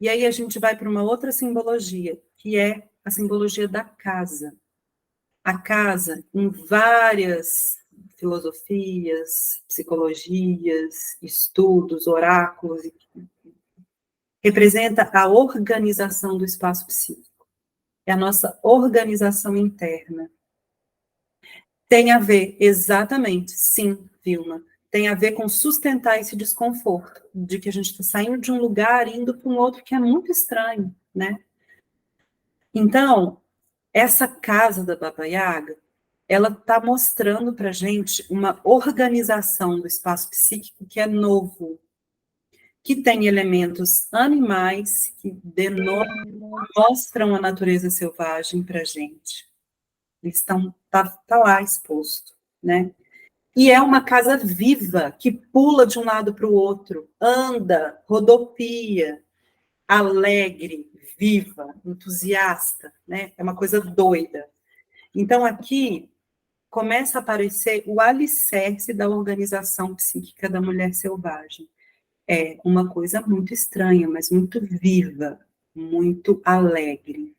E aí a gente vai para uma outra simbologia, que é a simbologia da casa. A casa, em várias filosofias, psicologias, estudos, oráculos, representa a organização do espaço psíquico. É a nossa organização interna. Tem a ver, exatamente, sim, Vilma, tem a ver com sustentar esse desconforto, de que a gente está saindo de um lugar e indo para um outro que é muito estranho, né? Então, essa casa da Baba Yaga, ela está mostrando para a gente uma organização do espaço psíquico que é novo, que tem elementos animais que mostram a natureza selvagem para a gente. Eles estão tá lá exposto, né? E é uma casa viva, que pula de um lado para o outro, anda, rodopia, alegre, viva, entusiasta, né? É uma coisa doida. Então, aqui começa a aparecer o alicerce da organização psíquica da mulher selvagem. É uma coisa muito estranha, mas muito viva, muito alegre.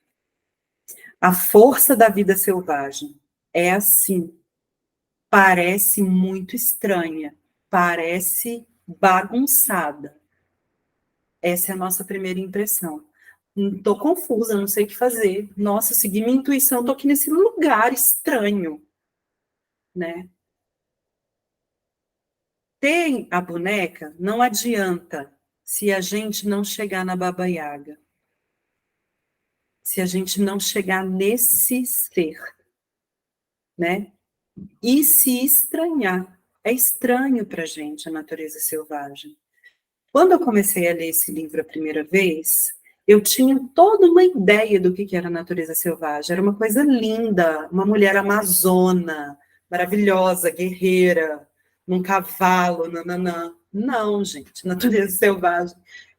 A força da vida selvagem é assim, parece muito estranha, parece bagunçada. Essa é a nossa primeira impressão. Estou confusa, não sei o que fazer. Nossa, segui minha intuição, estou aqui nesse lugar estranho, né? Ter a boneca não adianta se a gente não chegar na Baba Yaga. se a gente não chegar nesse ser, né? E se estranhar. É estranho para a gente a natureza selvagem. Quando eu comecei a ler esse livro a primeira vez, eu tinha toda uma ideia do que era a natureza selvagem. Era uma coisa linda, uma mulher amazona, maravilhosa, guerreira, num cavalo, nananã. Não, gente, natureza selvagem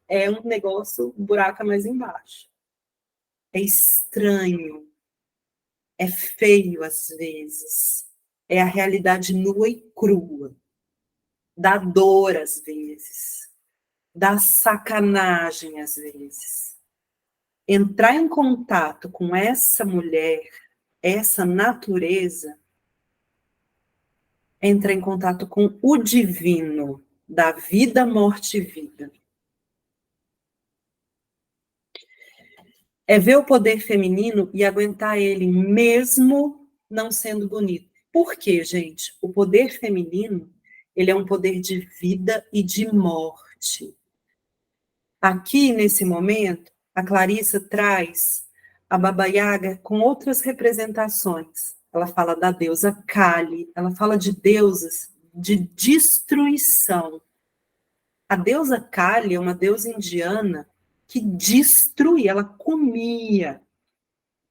é um negócio, um buraco mais embaixo. É estranho, é feio às vezes, é a realidade nua e crua, dá dor às vezes, dá sacanagem às vezes. Entrar em contato com essa mulher, essa natureza, é entrar em contato com o divino, da vida, morte e vida. É ver o poder feminino e aguentar ele, mesmo não sendo bonito. Por quê, gente? O poder feminino, ele é um poder de vida e de morte. Aqui, nesse momento, a Clarissa traz a Baba Yaga com outras representações. Ela fala da deusa Kali, ela fala de deusas de destruição. A deusa Kali é uma deusa indiana que destruía, ela comia.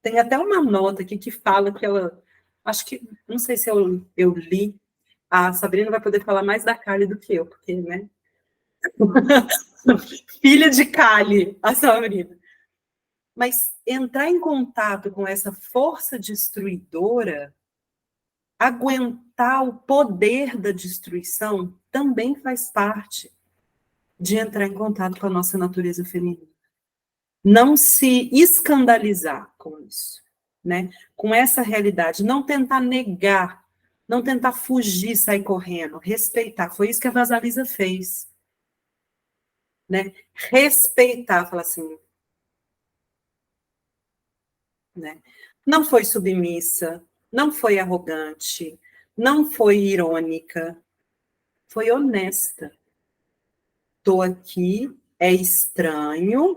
Tem até uma nota aqui que fala que ela, acho que, não sei se eu li, a Sabrina vai poder falar mais da Kali do que eu, porque, né? Filha de Kali, a Sabrina. Mas entrar em contato com essa força destruidora, aguentar o poder da destruição, também faz parte de entrar em contato com a nossa natureza feminina. Não se escandalizar com isso, né? Com essa realidade, não tentar negar, não tentar fugir, sair correndo, respeitar. Foi isso que a Vasalisa fez, né? Respeitar, falar assim, né? Não foi submissa, não foi arrogante, não foi irônica, foi honesta. Estou aqui, é estranho.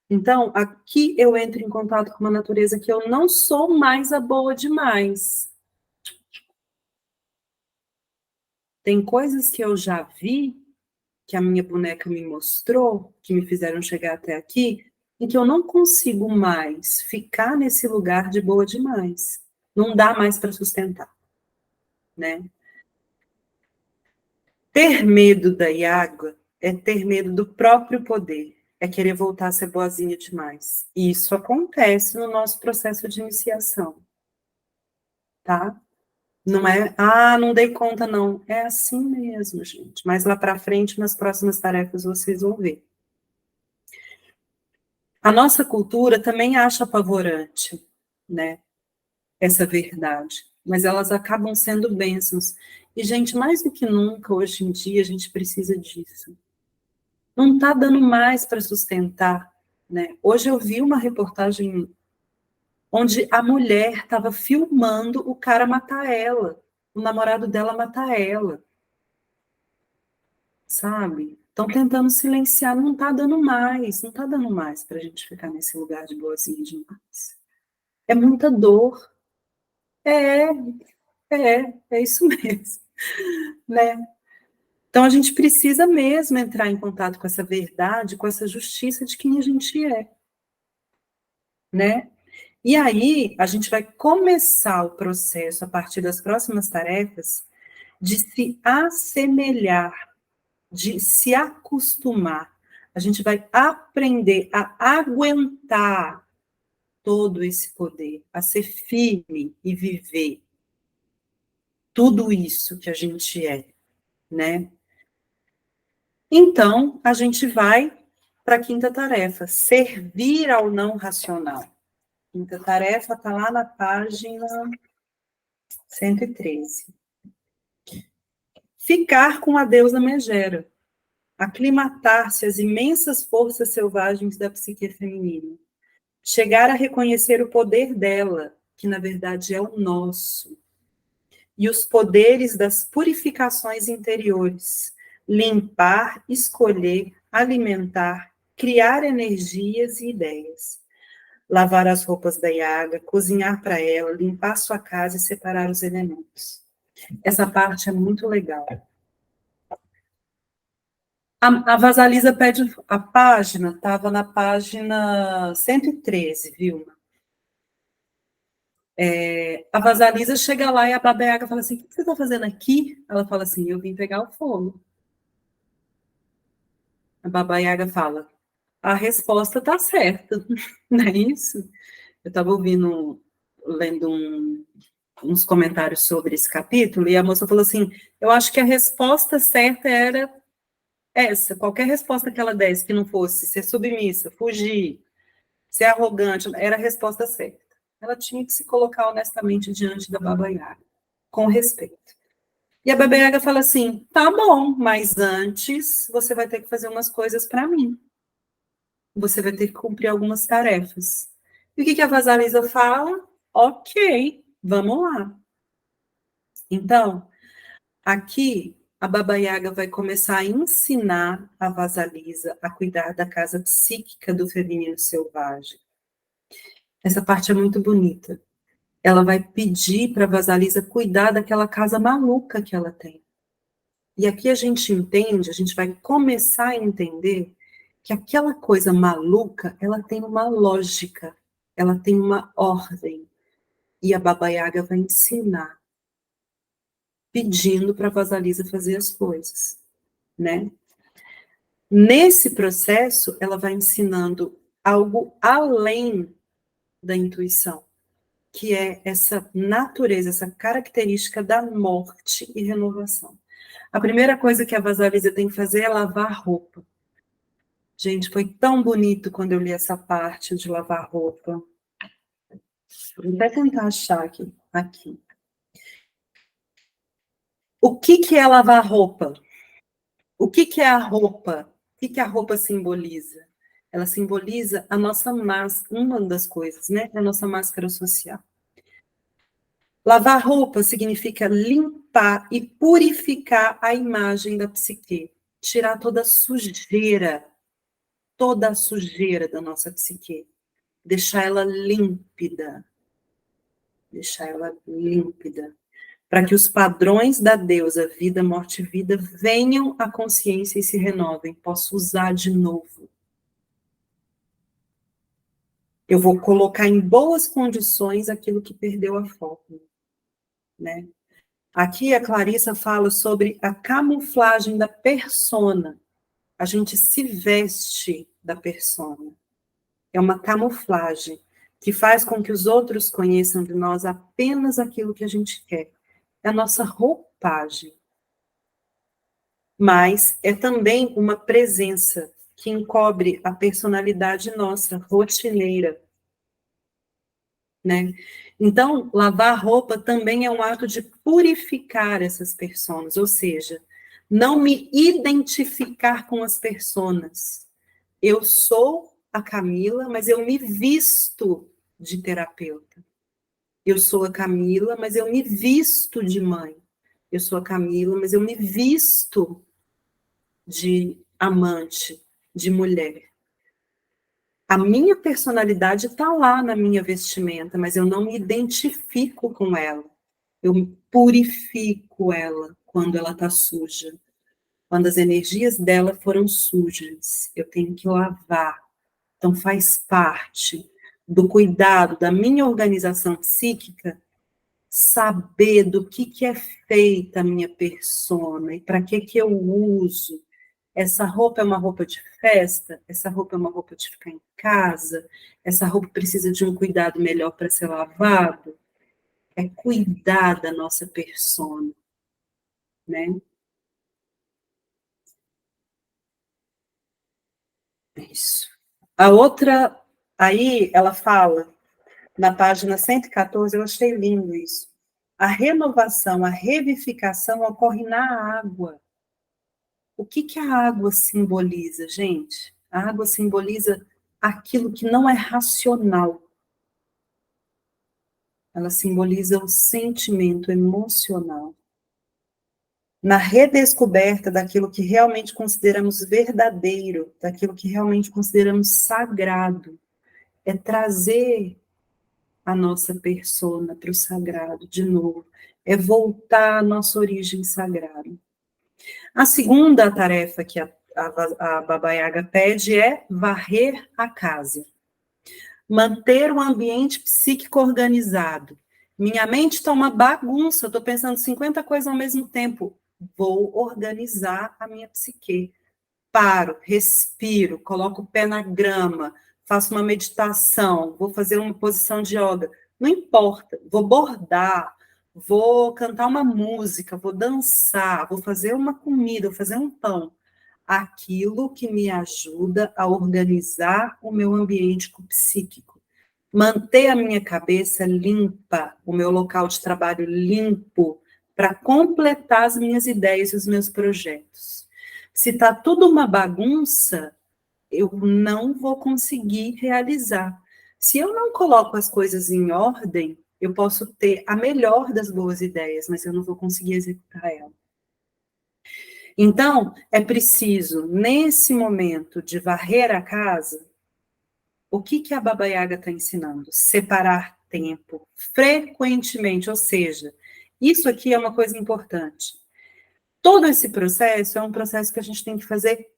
Então, aqui eu entro em contato com uma natureza que eu não sou mais a boa demais. Tem coisas que eu já vi, que a minha boneca me mostrou, que me fizeram chegar até aqui, em que eu não consigo mais ficar nesse lugar de boa demais. Não dá mais para sustentar, né? Ter medo da água é ter medo do próprio poder, é querer voltar a ser boazinha demais. E isso acontece no nosso processo de iniciação, tá? Não é, não dei conta, não. É assim mesmo, gente. Mas lá para frente, nas próximas tarefas, vocês vão ver. A nossa cultura também acha apavorante, né? Essa verdade. Mas elas acabam sendo bênçãos. E, gente, mais do que nunca, hoje em dia, a gente precisa disso. Não está dando mais para sustentar, né? Hoje eu vi uma reportagem onde a mulher estava filmando o cara matar ela, o namorado dela matar ela, sabe? Estão tentando silenciar, não está dando mais, não está dando mais para a gente ficar nesse lugar de boazinha demais. É muita dor. É, é isso mesmo, né? Então a gente precisa mesmo entrar em contato com essa verdade, com essa justiça de quem a gente é, né? E aí a gente vai começar o processo a partir das próximas tarefas de se assemelhar, de se acostumar. A gente vai aprender a aguentar todo esse poder, a ser firme e viver tudo isso que a gente é, né? Então, a gente vai para a quinta tarefa, servir ao não racional. Quinta tarefa está lá na página 113. Ficar com a deusa Megera, aclimatar-se às imensas forças selvagens da psique feminina, chegar a reconhecer o poder dela, que na verdade é o nosso, e os poderes das purificações interiores, limpar, escolher, alimentar, criar energias e ideias. Lavar as roupas da Yaga, cozinhar para ela, limpar sua casa e separar os elementos. Essa parte é muito legal. A Vasalisa pede a página, estava na página 113, Vilma. A Vasalisa chega lá e a Baba Yaga fala assim, o que você está fazendo aqui? Ela fala assim, eu vim pegar o fogo. A Baba Yaga fala, a resposta está certa, não é isso? Eu estava lendo uns comentários sobre esse capítulo, e a moça falou assim, eu acho que a resposta certa era essa, qualquer resposta que ela desse, que não fosse ser submissa, fugir, ser arrogante, era a resposta certa. Ela tinha que se colocar honestamente diante da Baba Yaga, com respeito. E a Baba Yaga fala assim, tá bom, mas antes você vai ter que fazer umas coisas para mim. Você vai ter que cumprir algumas tarefas. E o que a Vasalisa fala? Ok, vamos lá. Então, aqui a Baba Yaga vai começar a ensinar a Vasalisa a cuidar da casa psíquica do feminino selvagem. Essa parte é muito bonita. Ela vai pedir para a Vasalisa cuidar daquela casa maluca que ela tem. E aqui a gente entende, a gente vai começar a entender que aquela coisa maluca, ela tem uma lógica, ela tem uma ordem. E a Baba Yaga vai ensinar, pedindo para a Vasalisa fazer as coisas, né? Nesse processo, ela vai ensinando algo além da intuição, que é essa natureza, essa característica da morte e renovação. A primeira coisa que a Vasalisa tem que fazer é lavar roupa. Gente, foi tão bonito quando eu li essa parte de lavar roupa. Vou até tentar achar aqui. O que é lavar roupa? O que é a roupa? O que a roupa simboliza? Ela simboliza a nossa máscara, uma das coisas, né? A nossa máscara social. Lavar roupa significa limpar e purificar a imagem da psique, tirar toda a sujeira da nossa psique, deixar ela límpida, para que os padrões da deusa vida, morte e vida venham à consciência e se renovem, posso usar de novo. Eu vou colocar em boas condições aquilo que perdeu a forma, né? Aqui a Clarissa fala sobre a camuflagem da persona. A gente se veste da persona. É uma camuflagem que faz com que os outros conheçam de nós apenas aquilo que a gente quer. É a nossa roupagem. Mas é também uma presença que encobre a personalidade nossa, rotineira, né? Então, lavar roupa também é um ato de purificar essas pessoas, ou seja, não me identificar com as pessoas. Eu sou a Camila, mas eu me visto de terapeuta. Eu sou a Camila, mas eu me visto de mãe. Eu sou a Camila, mas eu me visto de amante, de mulher. A minha personalidade está lá na minha vestimenta, mas eu não me identifico com ela. Eu purifico ela quando ela está suja. Quando as energias dela foram sujas, eu tenho que lavar. Então, faz parte do cuidado da minha organização psíquica saber do que é feita a minha persona e para que eu uso. Essa roupa é uma roupa de festa? Essa roupa é uma roupa de ficar em casa? Essa roupa precisa de um cuidado melhor para ser lavado? É cuidar da nossa persona, né? Isso. A outra, aí ela fala, na página 114, eu achei lindo isso. A renovação, a revivificação ocorre na água. O que a água simboliza, gente? A água simboliza aquilo que não é racional. Ela simboliza o sentimento emocional. na redescoberta daquilo que realmente consideramos verdadeiro, daquilo que realmente consideramos sagrado, é trazer a nossa persona para o sagrado de novo, é voltar à nossa origem sagrada. A segunda tarefa que a Baba Yaga pede é varrer a casa. Manter o ambiente psíquico organizado. Minha mente está uma bagunça, eu estou pensando 50 coisas ao mesmo tempo. Vou organizar a minha psique. Paro, respiro, coloco o pé na grama, faço uma meditação, vou fazer uma posição de yoga. Não importa, vou bordar, vou cantar uma música, vou dançar, vou fazer uma comida, vou fazer um pão. Aquilo que me ajuda a organizar o meu ambiente psíquico. Manter a minha cabeça limpa, o meu local de trabalho limpo, para completar as minhas ideias e os meus projetos. Se está tudo uma bagunça, eu não vou conseguir realizar. Se eu não coloco as coisas em ordem, eu posso ter a melhor das boas ideias, mas eu não vou conseguir executar ela. Então, é preciso, nesse momento de varrer a casa, o que a Baba Yaga está ensinando? Separar tempo, frequentemente, ou seja, isso aqui é uma coisa importante. Todo esse processo é um processo que a gente tem que fazer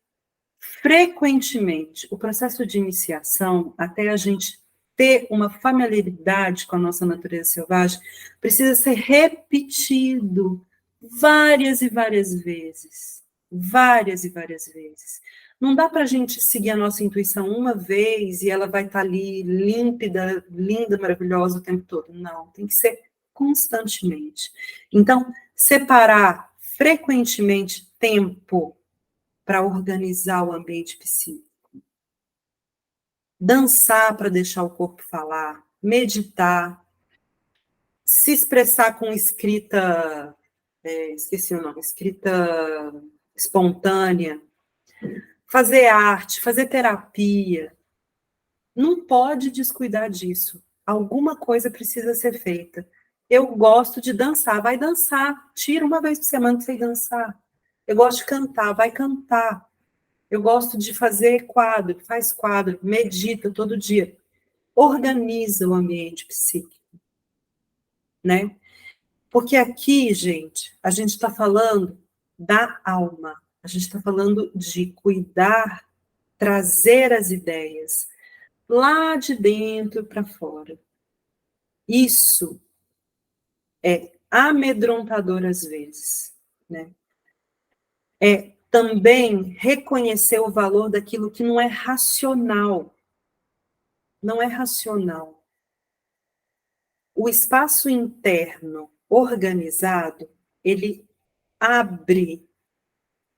frequentemente. O processo de iniciação, até a gente ter uma familiaridade com a nossa natureza selvagem, precisa ser repetido várias e várias vezes. Várias e várias vezes. Não dá para a gente seguir a nossa intuição uma vez e ela vai estar ali límpida, linda, maravilhosa o tempo todo. Não, tem que ser constantemente. Então, separar frequentemente tempo para organizar o ambiente psíquico. Dançar para deixar o corpo falar, meditar, se expressar com escrita, esqueci o nome, escrita espontânea, fazer arte, fazer terapia. Não pode descuidar disso. Alguma coisa precisa ser feita. Eu gosto de dançar, vai dançar. Tira uma vez por semana para você ir dançar. Eu gosto de cantar, vai cantar. Eu gosto de fazer quadro, faz quadro, medita todo dia. Organiza o ambiente psíquico, né? Porque aqui, gente, a gente está falando da alma. A gente está falando de cuidar, trazer as ideias lá de dentro para fora. Isso é amedrontador às vezes, né? É também reconhecer o valor daquilo que não é racional. Não é racional. O espaço interno organizado, ele abre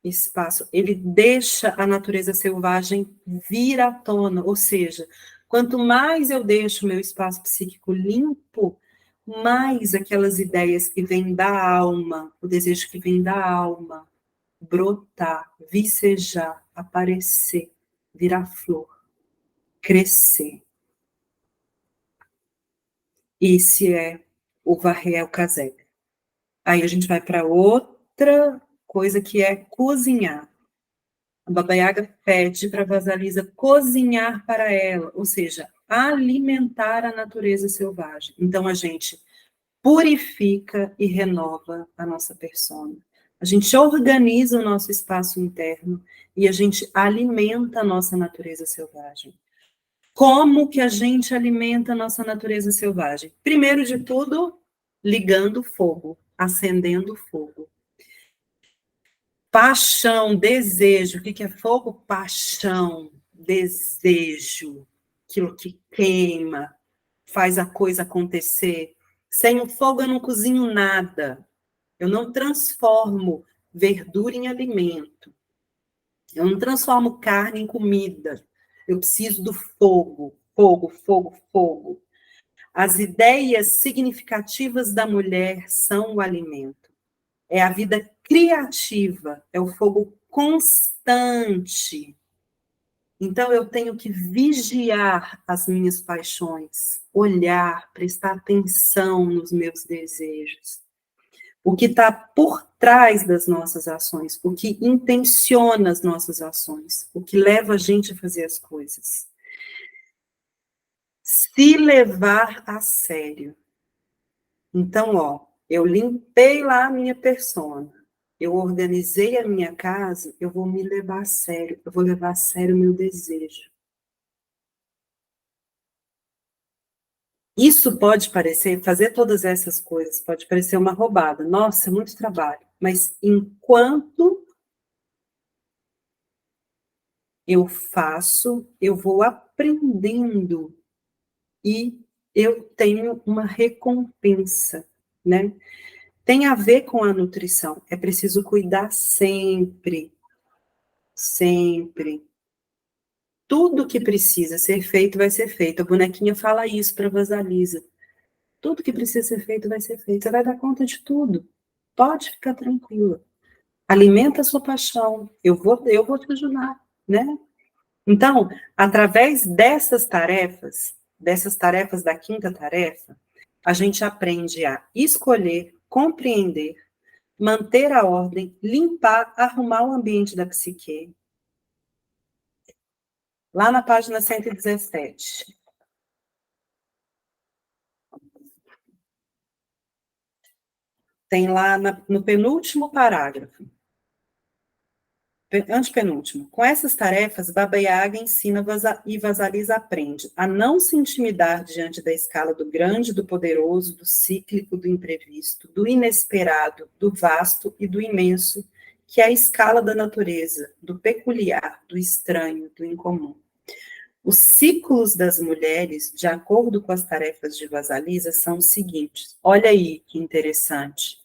espaço, ele deixa a natureza selvagem vir à tona, ou seja, quanto mais eu deixo o meu espaço psíquico limpo, mais aquelas ideias que vêm da alma, o desejo que vem da alma, brotar, vicejar, aparecer, virar flor, crescer. Esse é o Varré Kasek. Aí a gente vai para outra coisa que é cozinhar. A Baba Yaga pede para a Vasalisa cozinhar para ela, ou seja, alimentar a natureza selvagem. Então a gente purifica e renova a nossa persona. A gente organiza o nosso espaço interno e a gente alimenta a nossa natureza selvagem. Como que a gente alimenta a nossa natureza selvagem? Primeiro de tudo, ligando fogo, acendendo fogo. Paixão, desejo. O que é fogo? Paixão, desejo. Aquilo que queima, faz a coisa acontecer. Sem o fogo eu não cozinho nada. Eu não transformo verdura em alimento. Eu não transformo carne em comida. Eu preciso do fogo. Fogo, fogo, fogo. As ideias significativas da mulher são o alimento. É a vida criativa, é o fogo constante. Então, eu tenho que vigiar as minhas paixões, olhar, prestar atenção nos meus desejos. o que está por trás das nossas ações, o que intenciona as nossas ações, o que leva a gente a fazer as coisas. Se levar a sério. Então, ó, eu limpei lá a minha persona, eu organizei a minha casa, eu vou me levar a sério, eu vou levar a sério o meu desejo. Isso pode parecer, fazer todas essas coisas, pode parecer uma roubada. Nossa, é muito trabalho. Mas enquanto eu faço, eu vou aprendendo e eu tenho uma recompensa, né? Tem a ver com a nutrição. É preciso cuidar sempre, sempre. Tudo que precisa ser feito vai ser feito. A bonequinha fala isso para a Vasalisa. Tudo que precisa ser feito vai ser feito. Você vai dar conta de tudo. Pode ficar tranquila. Alimenta a sua paixão. Eu vou te ajudar, né? Então, através dessas tarefas da quinta tarefa, a gente aprende a escolher, compreender, manter a ordem, limpar, arrumar o ambiente da psique. Lá na página 117. Tem lá no penúltimo parágrafo. Antepenúltimo. Com essas tarefas, Baba Yaga ensina e Vasalisa aprende a não se intimidar diante da escala do grande, do poderoso, do cíclico, do imprevisto, do inesperado, do vasto e do imenso, que é a escala da natureza, do peculiar, do estranho, do incomum. Os ciclos das mulheres, de acordo com as tarefas de Vasalisa, são os seguintes. Olha aí que interessante.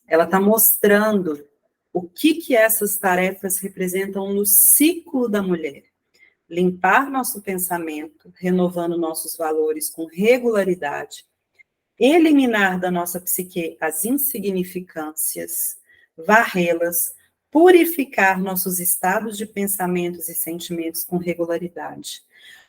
Ela está mostrando o que essas tarefas representam no ciclo da mulher. Limpar nosso pensamento, renovando nossos valores com regularidade, eliminar da nossa psique as insignificâncias, varrê-las, purificar nossos estados de pensamentos e sentimentos com regularidade,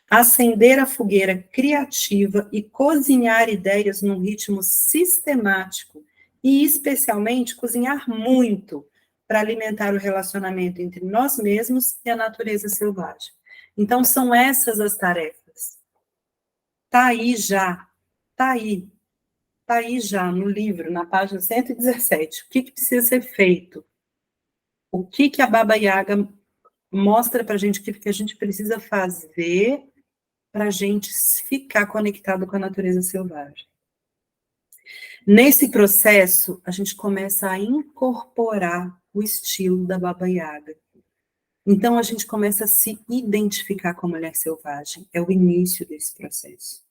acender a fogueira criativa e cozinhar ideias num ritmo sistemático e, especialmente, cozinhar muito para alimentar o relacionamento entre nós mesmos e a natureza selvagem. Então, são essas as tarefas. Está aí já, está aí já no livro, na página 117. O que precisa ser feito? O que a Baba Yaga mostra para a gente, o que a gente precisa fazer para a gente ficar conectado com a natureza selvagem. Nesse processo, a gente começa a incorporar o estilo da Baba Yaga. Então, a gente começa a se identificar com a mulher selvagem. É o início desse processo.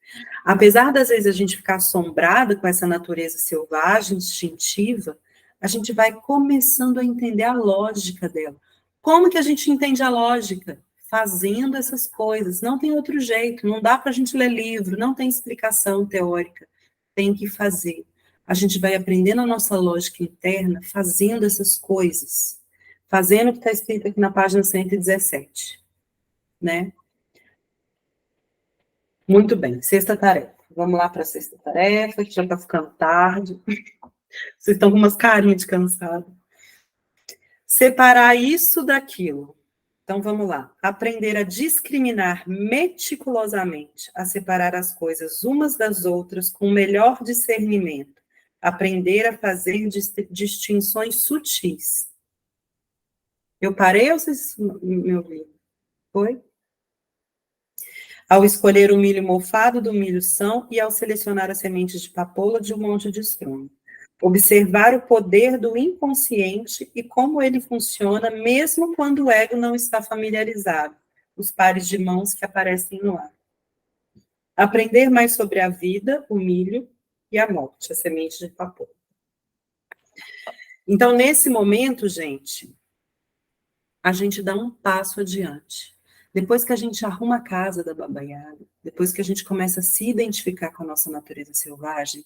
Apesar das vezes a gente ficar assombrada com essa natureza selvagem, instintiva, a gente vai começando a entender a lógica dela. Como que a gente entende a lógica? Fazendo essas coisas. Não tem outro jeito, não dá para a gente ler livro, não tem explicação teórica. Tem que fazer. A gente vai aprendendo a nossa lógica interna fazendo essas coisas. Fazendo o que está escrito aqui na página 117. Né? Muito bem, sexta tarefa. Vamos lá para a sexta tarefa, que já está ficando tarde. Vocês estão com umas carinhas de cansado. Separar isso daquilo. Então, vamos lá. Aprender a discriminar meticulosamente, a separar as coisas umas das outras com o melhor discernimento. Aprender a fazer distinções sutis. Eu parei ou vocês me ouviram? Foi? Ao escolher o milho mofado do milho são e ao selecionar as sementes de papoula de um monte de estrume. Observar o poder do inconsciente e como ele funciona, mesmo quando o ego não está familiarizado, os pares de mãos que aparecem no ar. Aprender mais sobre a vida, o milho e a morte, a semente de papoula. Então, nesse momento, gente, a gente dá um passo adiante. Depois que a gente arruma a casa da Baba Yaga, depois que a gente começa a se identificar com a nossa natureza selvagem,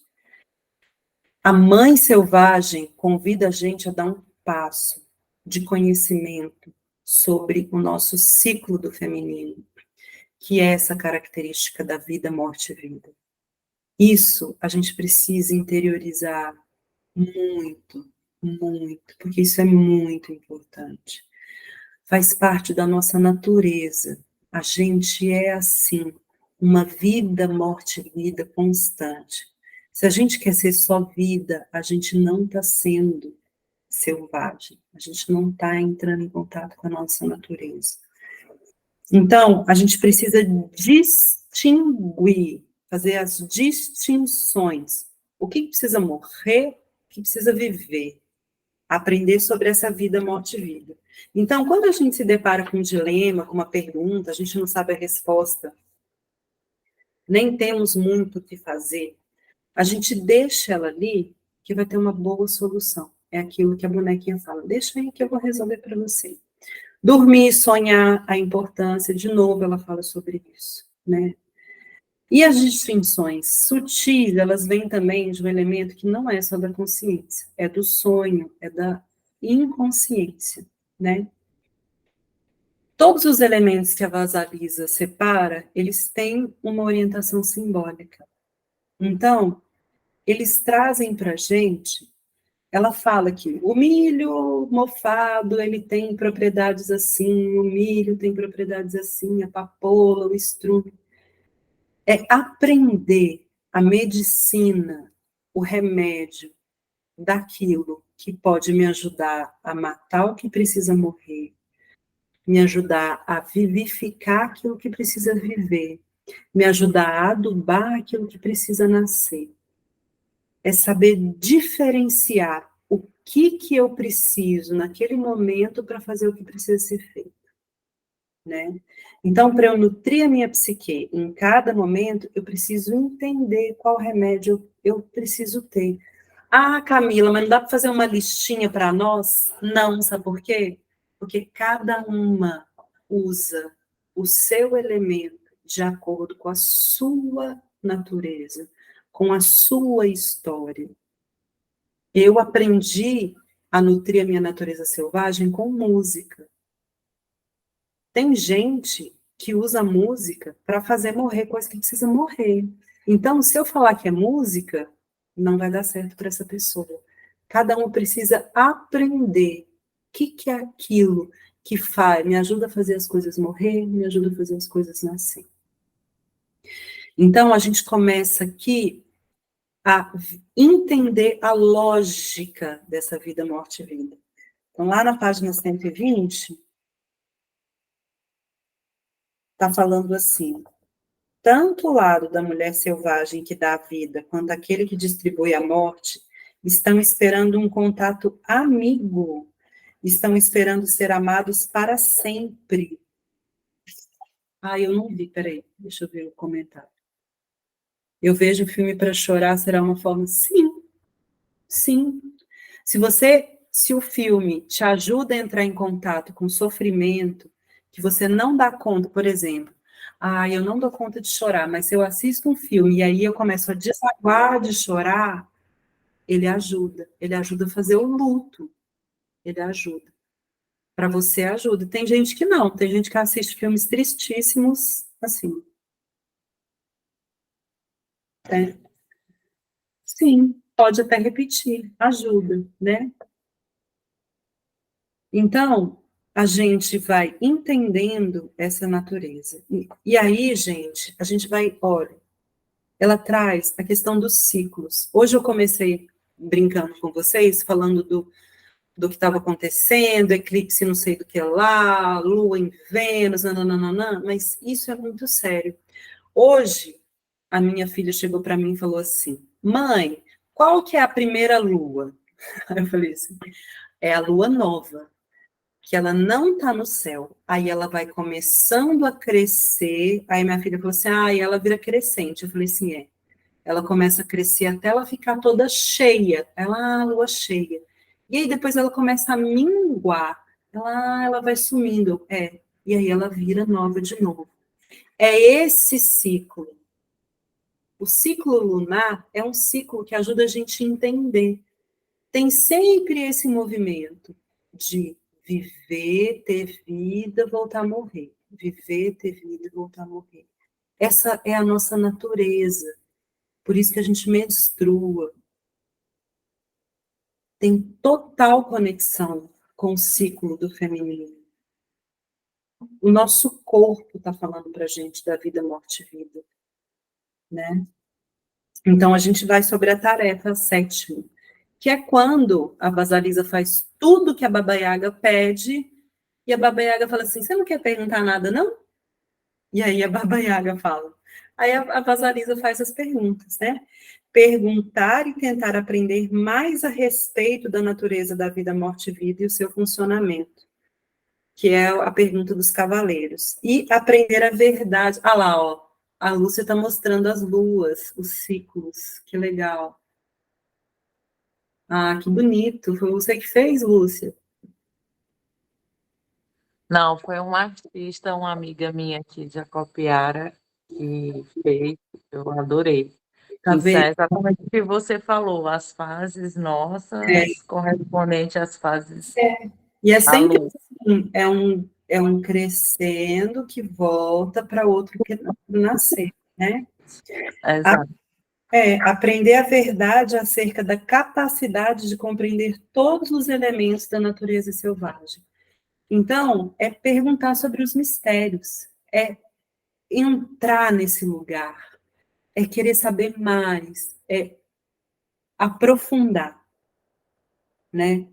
a mãe selvagem convida a gente a dar um passo de conhecimento sobre o nosso ciclo do feminino, que é essa característica da vida, morte e vida. Isso a gente precisa interiorizar, muito, muito, porque isso é muito importante. Faz parte da nossa natureza. A gente é assim, uma vida, morte, vida constante. Se a gente quer ser só vida, a gente não está sendo selvagem, a gente não está entrando em contato com a nossa natureza. Então, a gente precisa distinguir, fazer as distinções. O que precisa morrer, o que precisa viver. Aprender sobre essa vida, morte e vida. Então, quando a gente se depara com um dilema, com uma pergunta, a gente não sabe a resposta, nem temos muito o que fazer, a gente deixa ela ali, que vai ter uma boa solução. É aquilo que a bonequinha fala, deixa aí que eu vou resolver para você. Dormir, sonhar, a importância, de novo ela fala sobre isso, né? E as distinções sutis, elas vêm também de um elemento que não é só da consciência, é do sonho, é da inconsciência, né? Todos os elementos que a Vasalisa separa, eles têm uma orientação simbólica. Então, eles trazem para a gente, ela fala que o milho mofado, ele tem propriedades assim, o milho tem propriedades assim, a papoula, o estrume. É aprender a medicina, o remédio daquilo que pode me ajudar a matar o que precisa morrer, me ajudar a vivificar aquilo que precisa viver, me ajudar a adubar aquilo que precisa nascer. É saber diferenciar o que eu preciso naquele momento para fazer o que precisa ser feito, né? Então, para eu nutrir a minha psique em cada momento, eu preciso entender qual remédio eu preciso ter. Ah, Camila, mas não dá para fazer uma listinha para nós? Não, sabe por quê? Porque cada uma usa o seu elemento de acordo com a sua natureza, com a sua história. Eu aprendi a nutrir a minha natureza selvagem com música. Tem gente que usa música para fazer morrer coisa que precisa morrer. Então, se eu falar que é música, não vai dar certo para essa pessoa. Cada um precisa aprender o que é aquilo que faz, me ajuda a fazer as coisas morrer, me ajuda a fazer as coisas nascer. Então, a gente começa aqui a entender a lógica dessa vida, morte e vida. Então, lá na página 120, está falando assim: tanto o lado da mulher selvagem que dá a vida, quanto aquele que distribui a morte, estão esperando um contato amigo, estão esperando ser amados para sempre. Ah, eu não vi, peraí, deixa eu ver o comentário. Eu vejo o filme para chorar, será uma forma? Sim, sim. Se o filme te ajuda a entrar em contato com sofrimento, que você não dá conta, por exemplo, eu não dou conta de chorar, mas se eu assisto um filme e aí eu começo a desaguar de chorar, ele ajuda a fazer o luto, ele ajuda. Para você ajuda. Tem gente que não, tem gente que assiste filmes tristíssimos, assim, né? Sim, pode até repetir, ajuda, né? Então, a gente vai entendendo essa natureza. E aí, gente, a gente vai, olha, ela traz a questão dos ciclos. Hoje eu comecei brincando com vocês, falando do que estava acontecendo, eclipse não sei do que lá, lua em Vênus, nananana, mas isso é muito sério. Hoje, a minha filha chegou para mim e falou assim: mãe, qual que é a primeira lua? Aí eu falei assim: é a lua nova, que ela não está no céu. Aí ela vai começando a crescer. Aí minha filha falou assim: e ela vira crescente. Eu falei assim: é. Ela começa a crescer até ela ficar toda cheia. Ela, lua cheia. E aí depois ela começa a minguar. Ela vai sumindo. É. E aí ela vira nova de novo. É esse ciclo. O ciclo lunar é um ciclo que ajuda a gente a entender. Tem sempre esse movimento de viver, ter vida, voltar a morrer. Viver, ter vida e voltar a morrer. Essa é a nossa natureza. Por isso que a gente menstrua. tem total conexão com o ciclo do feminino. O nosso corpo está falando para a gente da vida, morte e vida, né? Então, a gente vai sobre a tarefa 7ª, que é quando a Vasalisa faz tudo que a Baba Yaga pede, e a Baba Yaga fala assim, você não quer perguntar nada, não? E aí a Baba Yaga fala. Aí a Vasalisa faz as perguntas, né? Perguntar e tentar aprender mais a respeito da natureza da vida, morte e vida e o seu funcionamento, que é a pergunta dos cavaleiros. E aprender a verdade. Ah lá, ó, a Lúcia está mostrando as luas, os ciclos, que legal. Ah, que bonito, foi você que fez, Lúcia? Não, foi uma artista, uma amiga minha aqui de Acopiara, que fez, eu adorei. Tá Isso vendo? é exatamente o que você falou, as fases É, nossas correspondentes às fases e é da sempre lua. assim, é um crescendo que volta para outro que nascer, né? Exato. Aprender a verdade acerca da capacidade de compreender todos os elementos da natureza selvagem. Então, é perguntar sobre os mistérios, é entrar nesse lugar, é querer saber mais, é aprofundar, né?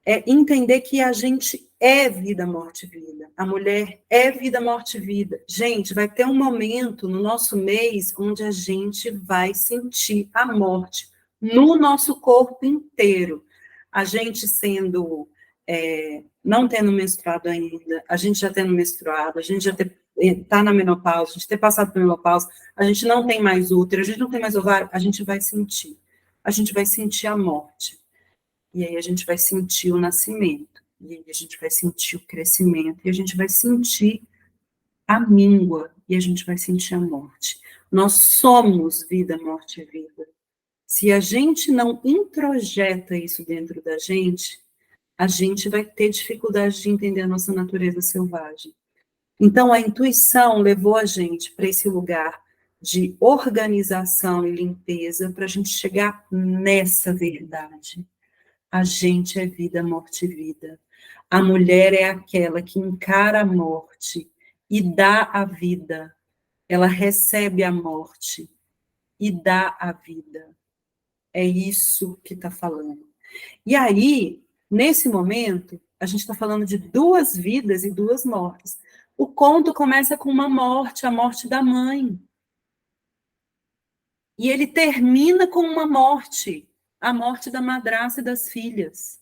É entender que a gente é vida, morte e vida. A mulher é vida, morte e vida. Gente, vai ter um momento no nosso mês onde a gente vai sentir a morte no nosso corpo inteiro. A gente sendo, não tendo menstruado ainda, a gente já tendo menstruado, a gente já está na menopausa, a gente ter passado pela menopausa, a gente não tem mais útero, a gente não tem mais ovário, a gente vai sentir. A gente vai sentir a morte. E aí a gente vai sentir o nascimento, e aí a gente vai sentir o crescimento, e a gente vai sentir a míngua, e a gente vai sentir a morte. Nós somos vida, morte e vida. Se a gente não introjeta isso dentro da gente, a gente vai ter dificuldade de entender a nossa natureza selvagem. Então, a intuição levou a gente para esse lugar de organização e limpeza, para a gente chegar nessa verdade. A gente é vida, morte e vida. A mulher é aquela que encara a morte e dá a vida. Ela recebe a morte e dá a vida. É isso que está falando. E aí, nesse momento, a gente está falando de 2 vidas e 2 mortes. O conto começa com uma morte, a morte da mãe. E ele termina com uma morte, a morte da madrasta e das filhas.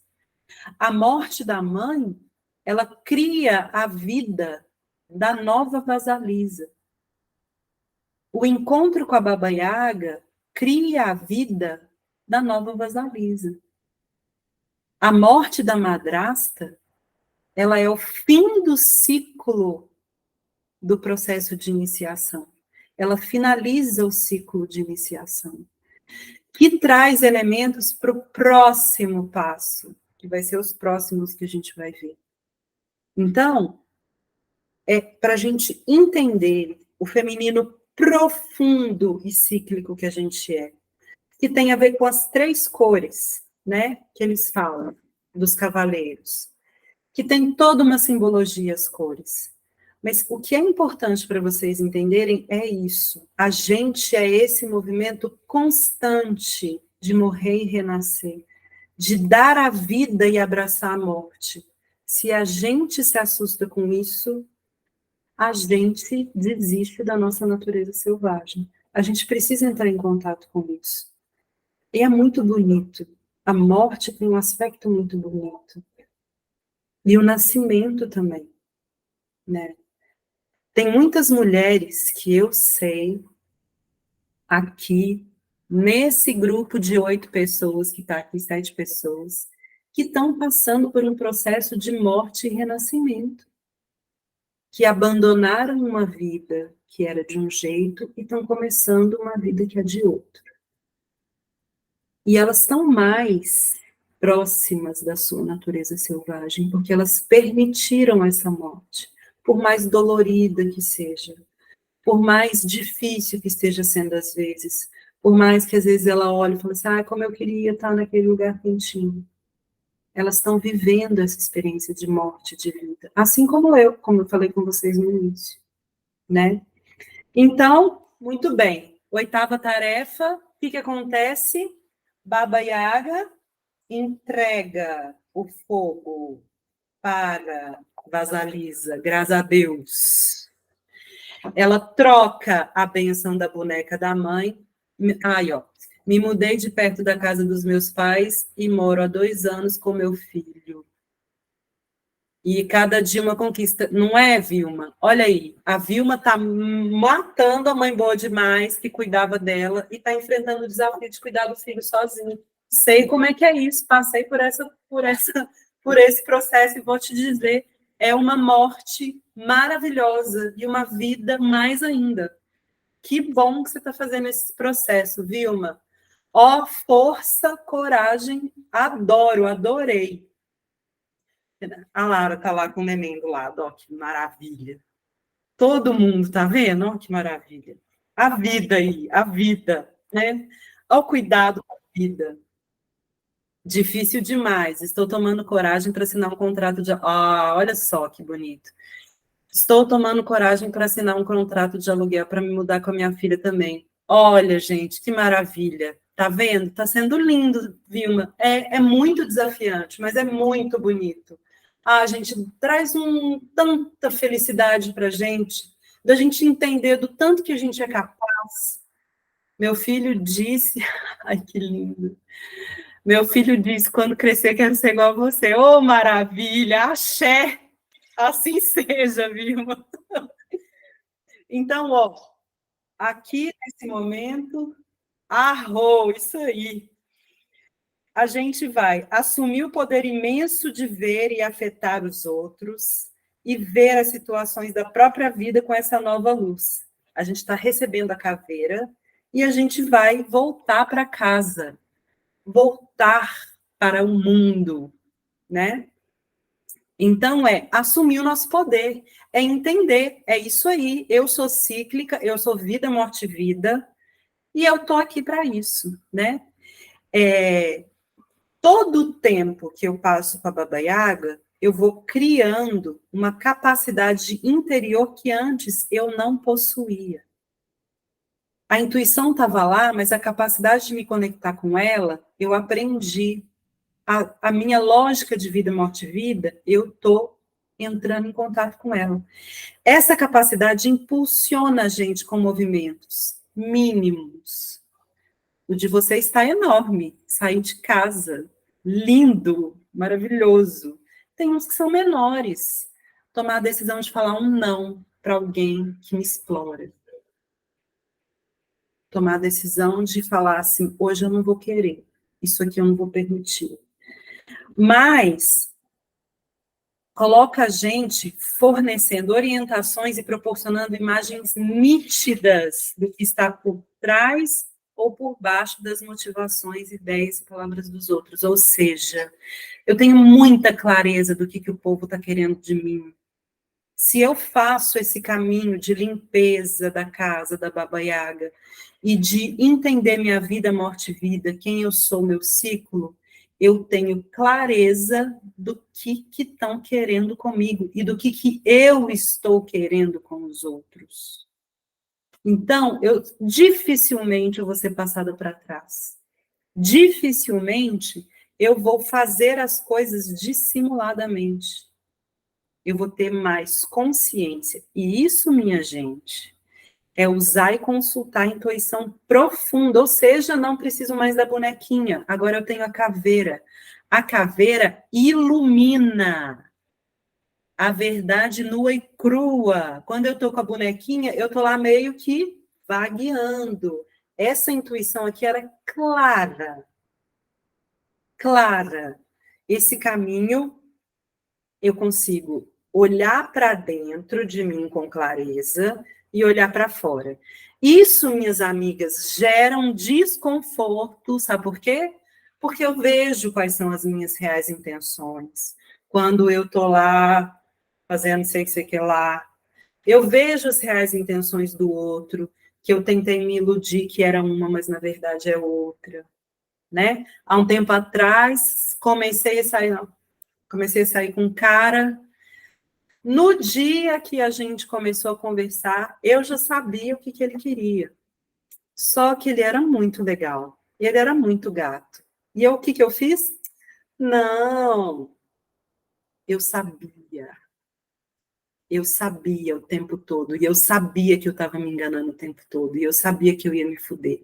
A morte da mãe, ela cria a vida da nova Vasalisa. O encontro com a Baba Yaga cria a vida da nova Vasalisa. A morte da madrasta, ela é o fim do ciclo do processo de iniciação. Ela finaliza o ciclo de iniciação, que traz elementos para o próximo passo, que vai ser os próximos que a gente vai ver. Então, para a gente entender o feminino profundo e cíclico que a gente é, que tem a ver com as 3 cores, né, que eles falam, dos cavaleiros, que tem toda uma simbologia as cores. Mas o que é importante para vocês entenderem é isso. A gente é esse movimento constante de morrer e renascer, de dar a vida e abraçar a morte. Se a gente se assusta com isso, a gente desiste da nossa natureza selvagem. A gente precisa entrar em contato com isso. E é muito bonito. A morte tem um aspecto muito bonito. E o nascimento também, né? Tem muitas mulheres que eu sei aqui, nesse grupo de 8 pessoas, que está aqui, 7 pessoas, que estão passando por um processo de morte e renascimento, que abandonaram uma vida que era de um jeito e estão começando uma vida que é de outro. E elas estão mais próximas da sua natureza selvagem, porque elas permitiram essa morte, por mais dolorida que seja, por mais difícil que esteja sendo às vezes, Por mais que às vezes ela olhe e fale assim, ah, como eu queria estar naquele lugar quentinho. Elas estão vivendo essa experiência de morte, de vida. Assim como eu falei com vocês no início, né? Então, muito bem. Oitava tarefa, o que acontece? Baba Yaga entrega o fogo para Vasalisa, graças a Deus. Ela troca a benção da boneca da mãe. Aí, ó. Me mudei de perto da casa dos meus pais e moro há 2 anos com meu filho. E cada dia uma conquista. Não é, Vilma? Olha aí, a Vilma está matando a mãe boa demais, que cuidava dela, e está enfrentando o desafio de cuidar do filho sozinho. Sei como é que é isso, passei por esse processo e vou te dizer, é uma morte maravilhosa e uma vida mais ainda. Que bom que você está fazendo esse processo, Vilma. Ó, força, coragem, adorei. A Lara está lá com o neném do lado, ó, que maravilha. Todo mundo está vendo? Ó, que maravilha. A vida aí, a vida, né? Ó, o cuidado com a vida. Difícil demais. Estou tomando coragem para assinar um contrato de. Ah, olha só que bonito. Estou tomando coragem para assinar um contrato de aluguel para me mudar com a minha filha também. Olha, gente, que maravilha. Tá vendo? Tá sendo lindo, Vilma. É muito desafiante, mas é muito bonito. Ah, gente, traz tanta felicidade para a gente, da gente entender do tanto que a gente é capaz. Meu filho disse, ai, que lindo. Meu filho disse, quando crescer, quero ser igual a você. Ô, oh, maravilha, axé. Assim seja, Vilma. Então, ó, aqui nesse momento, isso aí. A gente vai assumir o poder imenso de ver e afetar os outros e ver as situações da própria vida com essa nova luz. A gente está recebendo a caveira e a gente vai voltar para casa, voltar para o mundo, né? Então, assumir o nosso poder, é entender, é isso aí, eu sou cíclica, eu sou vida, morte, vida, e eu estou aqui para isso, né? Todo o tempo que eu passo com a Baba Yaga, eu vou criando uma capacidade interior que antes eu não possuía. A intuição estava lá, mas a capacidade de me conectar com ela, eu aprendi. A minha lógica de vida, morte e vida, eu estou entrando em contato com ela. Essa capacidade impulsiona a gente com movimentos mínimos. O de você está enorme, sair de casa, lindo, maravilhoso. Tem uns que são menores. Tomar a decisão de falar um não para alguém que me explora. Tomar a decisão de falar assim, hoje eu não vou querer, isso aqui eu não vou permitir. Mas coloca a gente fornecendo orientações e proporcionando imagens nítidas do que está por trás ou por baixo das motivações, ideias e palavras dos outros. Ou seja, eu tenho muita clareza do que o povo está querendo de mim. Se eu faço esse caminho de limpeza da casa da Baba Yaga e de entender minha vida, morte e vida, quem eu sou, meu ciclo, eu tenho clareza do que estão querendo comigo e do que eu estou querendo com os outros. Então, dificilmente eu vou ser passada para trás. Dificilmente eu vou fazer as coisas dissimuladamente. Eu vou ter mais consciência. E isso, minha gente, é usar e consultar a intuição profunda, ou seja, não preciso mais da bonequinha, agora eu tenho a caveira. A caveira ilumina a verdade nua e crua. Quando eu estou com a bonequinha, eu estou lá meio que vagueando. Essa intuição aqui era clara. Clara. Esse caminho eu consigo olhar para dentro de mim com clareza e olhar para fora. Isso, minhas amigas, gera um desconforto, sabe por quê? Porque eu vejo quais são as minhas reais intenções. Quando eu estou lá fazendo sei que lá, eu vejo as reais intenções do outro, que eu tentei me iludir que era uma, mas na verdade é outra, né? Há um tempo atrás, comecei a sair com um cara. No dia que a gente começou a conversar, eu já sabia o que ele queria. Só que ele era muito legal. Ele era muito gato. E eu, o que eu fiz? Não, eu sabia. Eu sabia o tempo todo. E eu sabia que eu estava me enganando o tempo todo. E eu sabia que eu ia me fuder.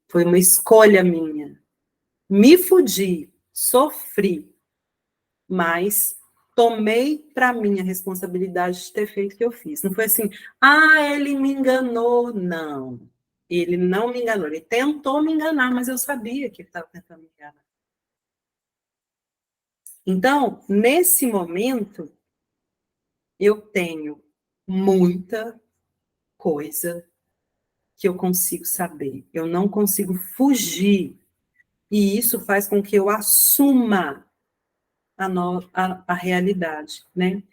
Foi uma escolha minha. Me fudi, sofri, mas tomei para mim a responsabilidade de ter feito o que eu fiz. Não foi assim, ele me enganou. Não, ele não me enganou. Ele tentou me enganar, mas eu sabia que ele estava tentando me enganar. Então, nesse momento, eu tenho muita coisa que eu consigo saber. Eu não consigo fugir. E isso faz com que eu assuma a realidade, né?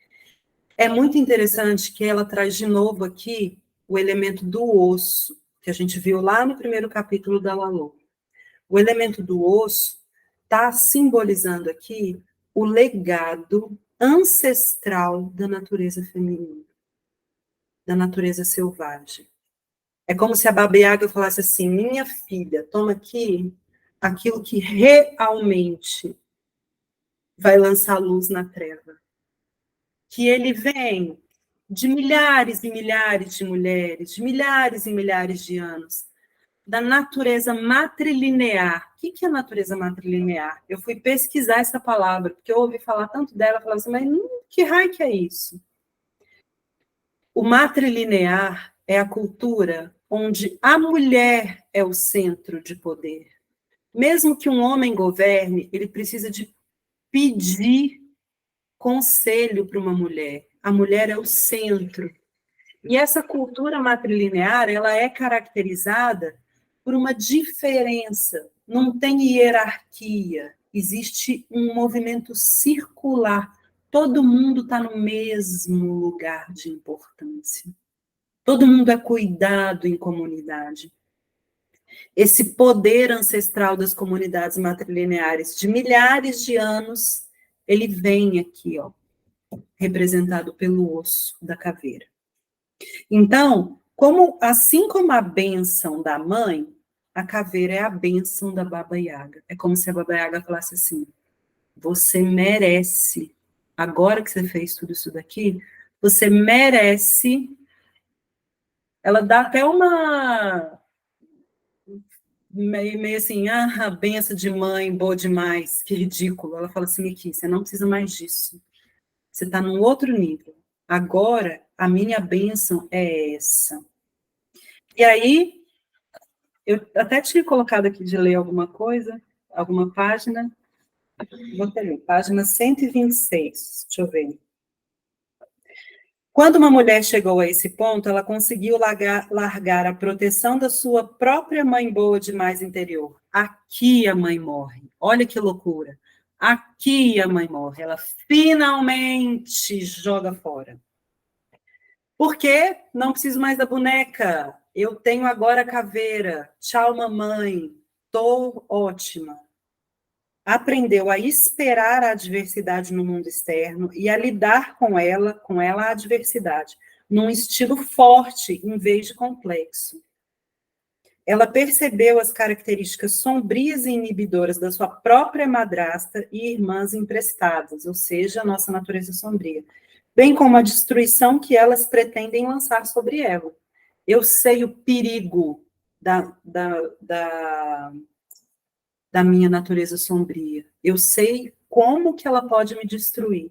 É muito interessante que ela traz de novo aqui o elemento do osso, que a gente viu lá no primeiro capítulo da Lalô. O elemento do osso está simbolizando aqui o legado ancestral da natureza feminina, da natureza selvagem. É como se a Baba Yaga falasse assim, minha filha, toma aqui aquilo que realmente vai lançar luz na treva. Que ele vem de milhares e milhares de mulheres, de milhares e milhares de anos, da natureza matrilinear. O que é a natureza matrilinear? Eu fui pesquisar essa palavra, porque eu ouvi falar tanto dela, eu falava assim, mas que raio que é isso? O matrilinear é a cultura onde a mulher é o centro de poder. Mesmo que um homem governe, ele precisa de pedir conselho para uma mulher. A mulher é o centro. E essa cultura matrilinear, ela é caracterizada por uma diferença. Não tem hierarquia. Existe um movimento circular. Todo mundo está no mesmo lugar de importância. Todo mundo é cuidado em comunidade. Esse poder ancestral das comunidades matrilineares de milhares de anos, ele vem aqui, ó, representado pelo osso da caveira. Então, assim como a bênção da mãe, a caveira é a bênção da Baba Yaga. É como se a Baba Yaga falasse assim, você merece, agora que você fez tudo isso daqui, você merece. Ela dá até uma meio assim, benção de mãe, boa demais, que ridículo. Ela fala assim, Miki, você não precisa mais disso. Você está num outro nível. Agora, a minha bênção é essa. E aí, eu até tinha colocado aqui de ler alguma coisa, alguma página. Vou ter página 126. Deixa eu ver. Quando uma mulher chegou a esse ponto, ela conseguiu largar a proteção da sua própria mãe boa demais interior. Aqui a mãe morre. Olha que loucura. Aqui a mãe morre. Ela finalmente joga fora. Por quê? Não preciso mais da boneca. Eu tenho agora a caveira. Tchau, mamãe. Tô ótima. Aprendeu a esperar a adversidade no mundo externo e a lidar com ela a adversidade, num estilo forte, em vez de complexo. Ela percebeu as características sombrias e inibidoras da sua própria madrasta e irmãs emprestadas, ou seja, a nossa natureza sombria, bem como a destruição que elas pretendem lançar sobre ela. Eu sei o perigo da minha natureza sombria. Eu sei como que ela pode me destruir,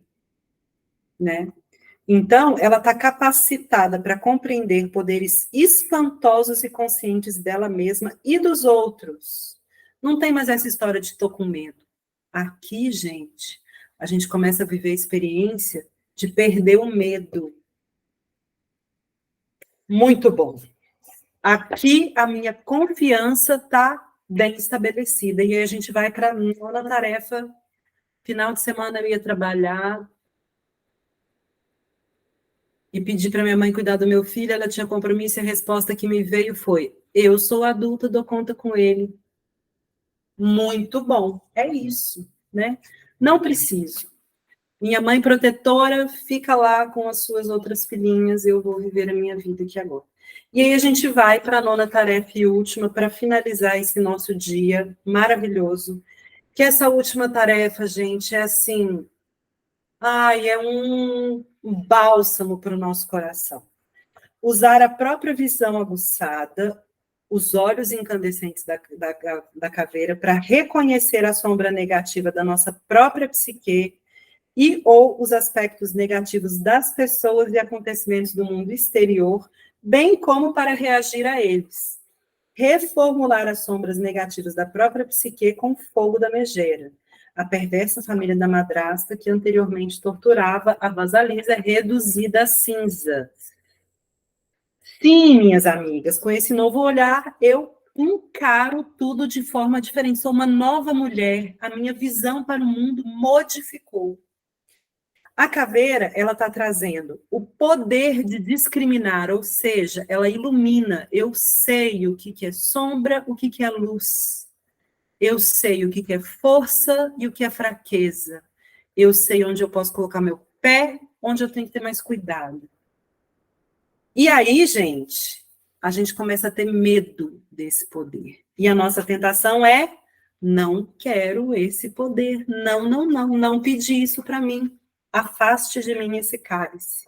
né? Então, ela está capacitada para compreender poderes espantosos e conscientes dela mesma e dos outros. Não tem mais essa história de tô com medo. Aqui, gente, a gente começa a viver a experiência de perder o medo. Muito bom. Aqui a minha confiança está bem estabelecida. E aí a gente vai para a nona tarefa. Final de semana eu ia trabalhar. e pedi para minha mãe cuidar do meu filho, ela tinha compromisso e a resposta que me veio foi: eu sou adulta, dou conta com ele. Muito bom, é isso, né? Não preciso. Minha mãe protetora fica lá com as suas outras filhinhas, eu vou viver a minha vida aqui agora. E aí a gente vai para a nona tarefa e última, para finalizar esse nosso dia maravilhoso, que essa última tarefa, gente, é assim, ai, é um bálsamo para o nosso coração. Usar a própria visão aguçada, os olhos incandescentes da caveira, para reconhecer a sombra negativa da nossa própria psique e ou os aspectos negativos das pessoas e acontecimentos do mundo exterior, bem como para reagir a eles. Reformular as sombras negativas da própria psique com o fogo da megera. A perversa família da madrasta que anteriormente torturava a vasalisa reduzida a cinza. Sim, minhas amigas, com esse novo olhar, eu encaro tudo de forma diferente. Sou uma nova mulher, a minha visão para o mundo modificou. A caveira, ela está trazendo o poder de discriminar, ou seja, ela ilumina. Eu sei o que é sombra, o que é luz. Eu sei o que é força e o que é fraqueza. Eu sei onde eu posso colocar meu pé, onde eu tenho que ter mais cuidado. E aí, gente, a gente começa a ter medo desse poder. E a nossa tentação é: não quero esse poder. Não, não, não, não pedi isso para mim. Afaste de mim esse cálice.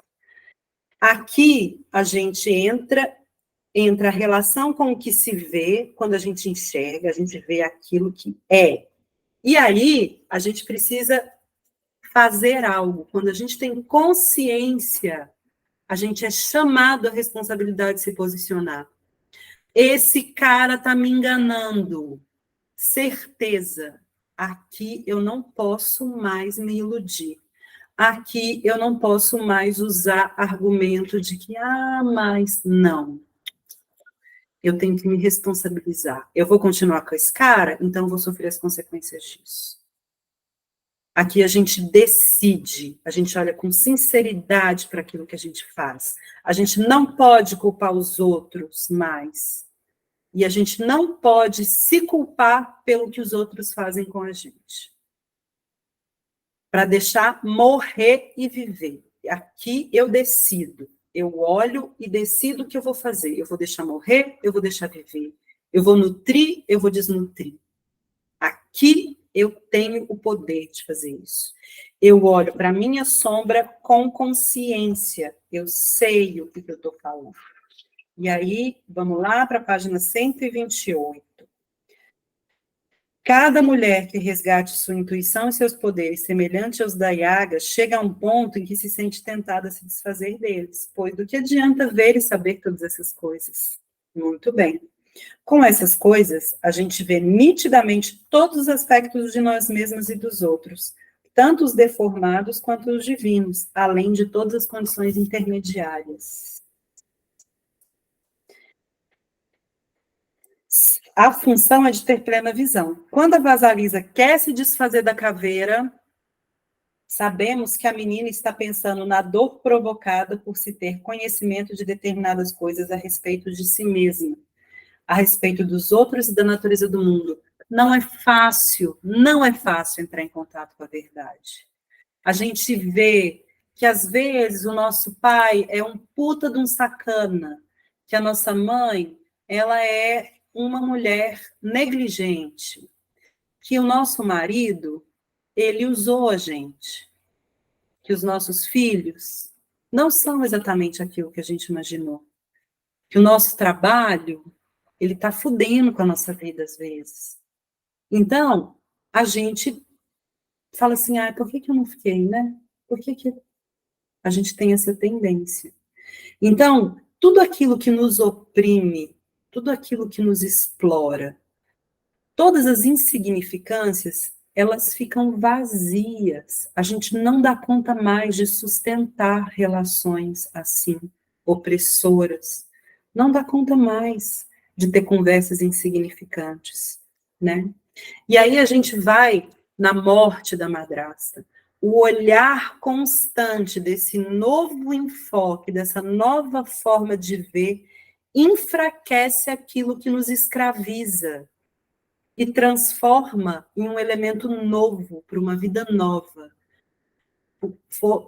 Aqui a gente entra a relação com o que se vê, quando a gente enxerga, a gente vê aquilo que é. E aí a gente precisa fazer algo. Quando a gente tem consciência, a gente é chamado à responsabilidade de se posicionar. Esse cara está me enganando. Certeza. Aqui eu não posso mais me iludir. Aqui eu não posso mais usar argumento de que, mas não. Eu tenho que me responsabilizar. Eu vou continuar com esse cara, então eu vou sofrer as consequências disso. Aqui a gente decide, a gente olha com sinceridade para aquilo que a gente faz. A gente não pode culpar os outros mais. E a gente não pode se culpar pelo que os outros fazem com a gente. Para deixar morrer e viver. Aqui eu decido. Eu olho e decido o que eu vou fazer. Eu vou deixar morrer, eu vou deixar viver. Eu vou nutrir, eu vou desnutrir. Aqui eu tenho o poder de fazer isso. Eu olho para a minha sombra com consciência. Eu sei o que eu estou falando. E aí, vamos lá para a página 128. Cada mulher que resgate sua intuição e seus poderes semelhantes aos da Yaga chega a um ponto em que se sente tentada a se desfazer deles, pois do que adianta ver e saber todas essas coisas? Muito bem. Com essas coisas, a gente vê nitidamente todos os aspectos de nós mesmos e dos outros, tanto os deformados quanto os divinos, além de todas as condições intermediárias. A função é de ter plena visão. Quando a vasalisa quer se desfazer da caveira, sabemos que a menina está pensando na dor provocada por se ter conhecimento de determinadas coisas a respeito de si mesma, a respeito dos outros e da natureza do mundo. Não é fácil entrar em contato com a verdade. A gente vê que, às vezes, o nosso pai é um puta de um sacana, que a nossa mãe, ela é uma mulher negligente, que o nosso marido, ele usou a gente, que os nossos filhos não são exatamente aquilo que a gente imaginou, que o nosso trabalho, ele está fudendo com a nossa vida às vezes. Então, a gente fala assim, por que eu não fiquei, né? Por que a gente tem essa tendência? Então, tudo aquilo que nos oprime, tudo aquilo que nos explora, todas as insignificâncias, elas ficam vazias. A gente não dá conta mais de sustentar relações assim, opressoras. Não dá conta mais de ter conversas insignificantes, né? E aí a gente vai na morte da madrasta. o olhar constante desse novo enfoque, dessa nova forma de ver, enfraquece aquilo que nos escraviza e transforma em um elemento novo, para uma vida nova.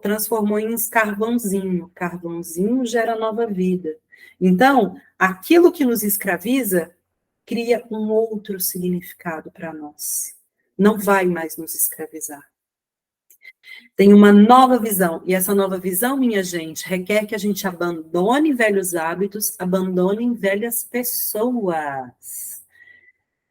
Transformou em carvãozinho. Carvãozinho gera nova vida. Então, aquilo que nos escraviza cria um outro significado para nós. Não vai mais nos escravizar. Tem uma nova visão. E essa nova visão, minha gente, requer que a gente abandone velhos hábitos, abandone velhas pessoas.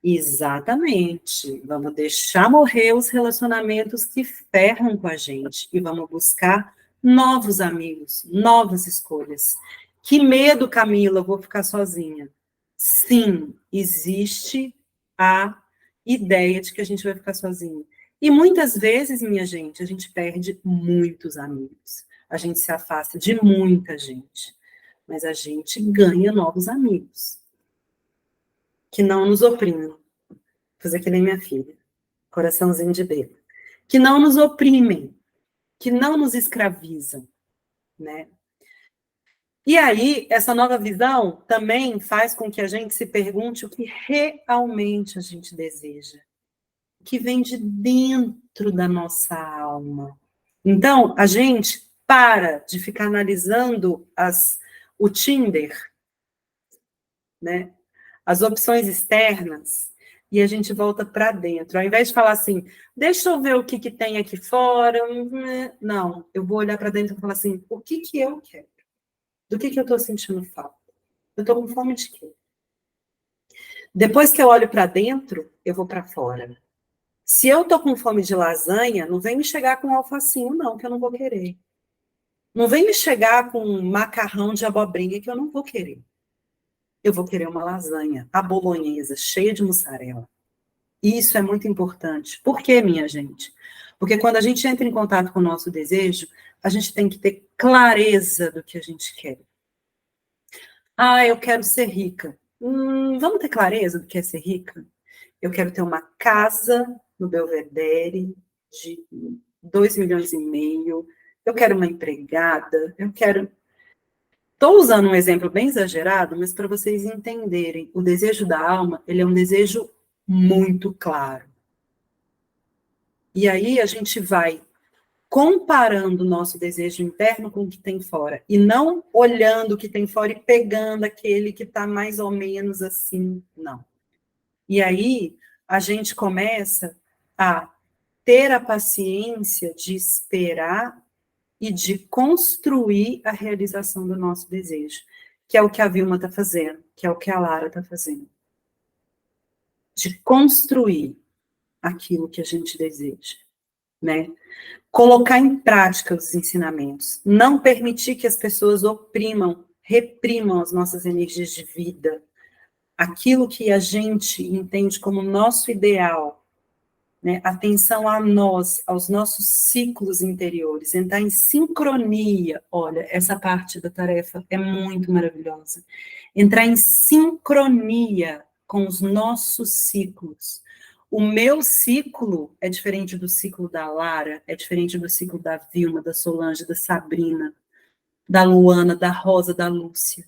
Exatamente. Vamos deixar morrer os relacionamentos que ferram com a gente e vamos buscar novos amigos, novas escolhas. Que medo, Camila, eu vou ficar sozinha. Sim, existe a ideia de que a gente vai ficar sozinha. E muitas vezes, minha gente, a gente perde muitos amigos. A gente se afasta de muita gente. Mas a gente ganha novos amigos. Que não nos oprimem. Vou fazer que nem minha filha. Coraçãozinho de bebê. Que não nos oprimem. Que não nos escravizam. Né? E aí, essa nova visão também faz com que a gente se pergunte o que realmente a gente deseja. O que vem de dentro da nossa alma. Então, a gente para de ficar analisando o Tinder, né? As opções externas, e a gente volta para dentro. Ao invés de falar assim, deixa eu ver o que tem aqui fora, não, eu vou olhar para dentro e falar assim, o que eu quero? Do que eu estou sentindo falta? Eu estou com fome de quê? Depois que eu olho para dentro, eu vou para fora. Se eu estou com fome de lasanha, não vem me chegar com alfacinho, não, que eu não vou querer. Não vem me chegar com macarrão de abobrinha, que eu não vou querer. Eu vou querer uma lasanha, a bolonhesa, cheia de mussarela. Isso é muito importante. Por quê, minha gente? Porque quando a gente entra em contato com o nosso desejo, a gente tem que ter clareza do que a gente quer. Ah, eu quero ser rica. Vamos ter clareza do que é ser rica? Eu quero ter uma casa no Belvedere de 2,5 milhões. Eu quero uma empregada. Eu quero... Estou usando um exemplo bem exagerado, mas para vocês entenderem, o desejo da alma, ele é um desejo muito claro. E aí a gente vai comparando o nosso desejo interno com o que tem fora, e não olhando o que tem fora e pegando aquele que está mais ou menos assim, não. E aí a gente começa a ter a paciência de esperar e de construir a realização do nosso desejo, que é o que a Vilma está fazendo, que é o que a Lara está fazendo. De construir aquilo que a gente deseja, né? Colocar em prática os ensinamentos, não permitir que as pessoas reprimam as nossas energias de vida, aquilo que a gente entende como nosso ideal, né? Atenção a nós, aos nossos ciclos interiores, entrar em sincronia. Olha, essa parte da tarefa é muito maravilhosa. Entrar em sincronia com os nossos ciclos. O meu ciclo é diferente do ciclo da Lara, é diferente do ciclo da Vilma, da Solange, da Sabrina, da Luana, da Rosa, da Lúcia.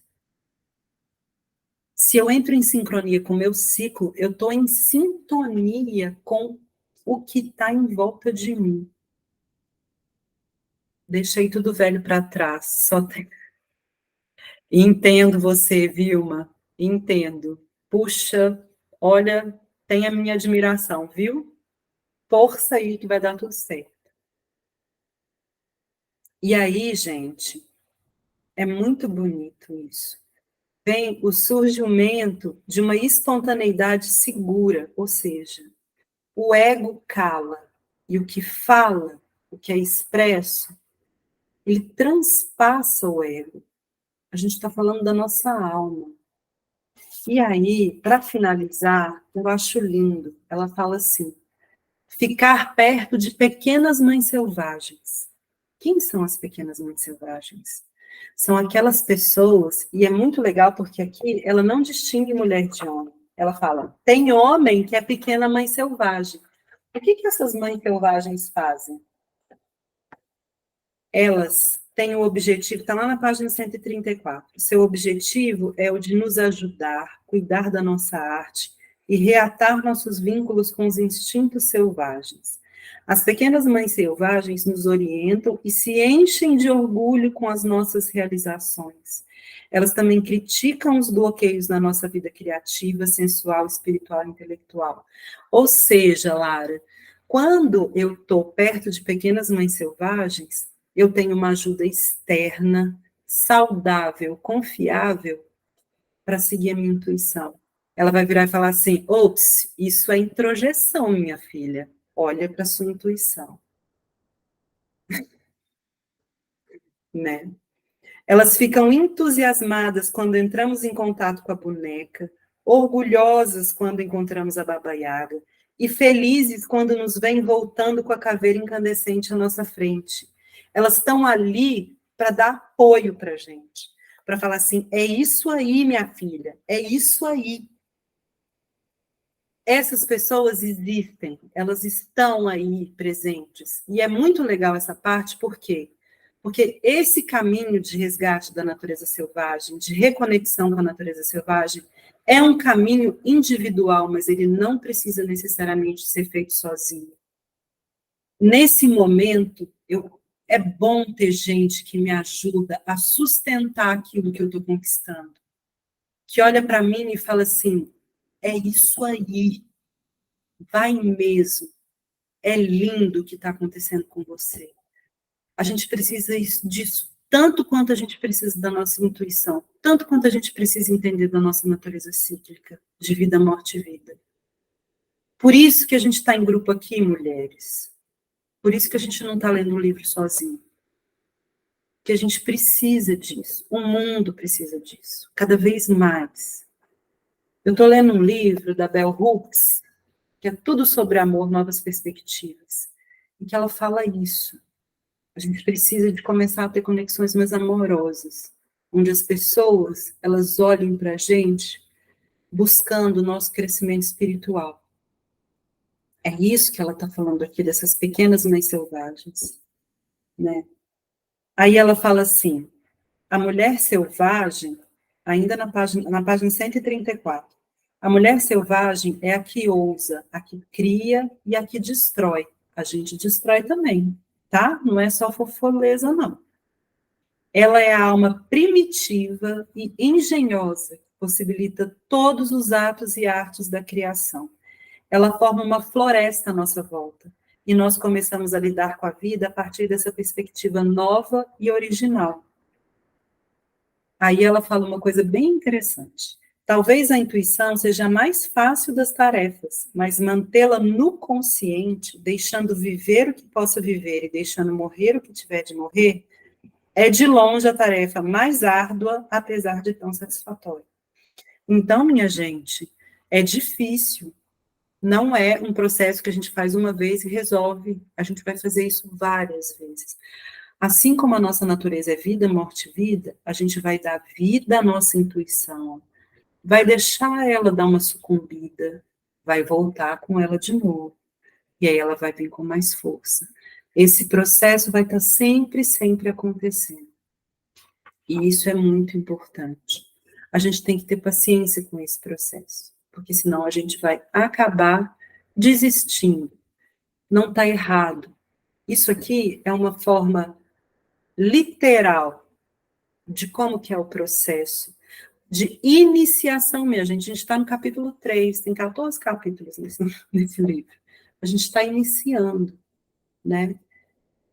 Se eu entro em sincronia com o meu ciclo, eu estou em sintonia com o que está em volta de mim. Deixei tudo velho para trás. Entendo você, Vilma. Entendo. Puxa, olha, tem a minha admiração, viu? Força aí que vai dar tudo certo. E aí, gente, é muito bonito isso. Vem o surgimento de uma espontaneidade segura, ou seja, o ego cala, e o que fala, o que é expresso, ele transpassa o ego. A gente está falando da nossa alma. E aí, para finalizar, eu acho lindo, ela fala assim, ficar perto de pequenas mães selvagens. Quem são as pequenas mães selvagens? São aquelas pessoas, e é muito legal porque aqui ela não distingue mulher de homem. Ela fala, tem homem que é pequena mãe selvagem. O que essas mães selvagens fazem? elas têm o objetivo, está lá na página 134, seu objetivo é o de nos ajudar, cuidar da nossa arte e reatar nossos vínculos com os instintos selvagens. As pequenas mães selvagens nos orientam e se enchem de orgulho com as nossas realizações. Elas também criticam os bloqueios na nossa vida criativa, sensual, espiritual e intelectual. Ou seja, Lara, quando eu estou perto de pequenas mães selvagens, eu tenho uma ajuda externa, saudável, confiável, para seguir a minha intuição. Ela vai virar e falar assim: ops, isso é introjeção, minha filha. Olha para sua intuição. Né? Elas ficam entusiasmadas quando entramos em contato com a boneca, orgulhosas quando encontramos a Baba Yaga e felizes quando nos vêm voltando com a caveira incandescente à nossa frente. Elas estão ali para dar apoio para a gente, para falar assim: é isso aí, minha filha, é isso aí. Essas pessoas existem, elas estão aí presentes. E é muito legal essa parte, por quê? Porque esse caminho de resgate da natureza selvagem, de reconexão com a natureza selvagem, é um caminho individual, mas ele não precisa necessariamente ser feito sozinho. Nesse momento, é bom ter gente que me ajuda a sustentar aquilo que eu estou conquistando. Que olha para mim e fala assim: é isso aí, vai mesmo, é lindo o que está acontecendo com você. A gente precisa disso tanto quanto a gente precisa da nossa intuição, tanto quanto a gente precisa entender da nossa natureza cíclica, de vida, morte e vida. Por isso que a gente está em grupo aqui, mulheres. Por isso que a gente não está lendo um livro sozinho. Que a gente precisa disso. O mundo precisa disso. Cada vez mais. Eu estou lendo um livro da Bell Hooks, que é tudo sobre amor, novas perspectivas. E que ela fala isso. A gente precisa de começar a ter conexões mais amorosas, onde as pessoas, elas olhem para a gente buscando o nosso crescimento espiritual. É isso que ela está falando aqui, dessas pequenas mães selvagens, né? Aí ela fala assim: a mulher selvagem, ainda na página 134, a mulher selvagem é a que ousa, a que cria e a que destrói. A gente destrói também, tá? Não é só fofoleza, não. Ela é a alma primitiva e engenhosa, que possibilita todos os atos e artes da criação. Ela forma uma floresta à nossa volta, e nós começamos a lidar com a vida a partir dessa perspectiva nova e original. Aí ela fala uma coisa bem interessante. Talvez a intuição seja a mais fácil das tarefas, mas mantê-la no consciente, deixando viver o que possa viver e deixando morrer o que tiver de morrer, é de longe a tarefa mais árdua, apesar de tão satisfatória. Então, minha gente, é difícil. Não é um processo que a gente faz uma vez e resolve. A gente vai fazer isso várias vezes. Assim como a nossa natureza é vida, morte, vida, a gente vai dar vida à nossa intuição, vai deixar ela dar uma sucumbida, vai voltar com ela de novo. E aí ela vai vir com mais força. Esse processo vai estar sempre, sempre acontecendo. E isso é muito importante. A gente tem que ter paciência com esse processo, porque senão a gente vai acabar desistindo. Não está errado. Isso aqui é uma forma literal de como que é o processo de iniciação mesmo. A gente está no capítulo 3, tem 14 capítulos nesse livro. A gente está iniciando, né?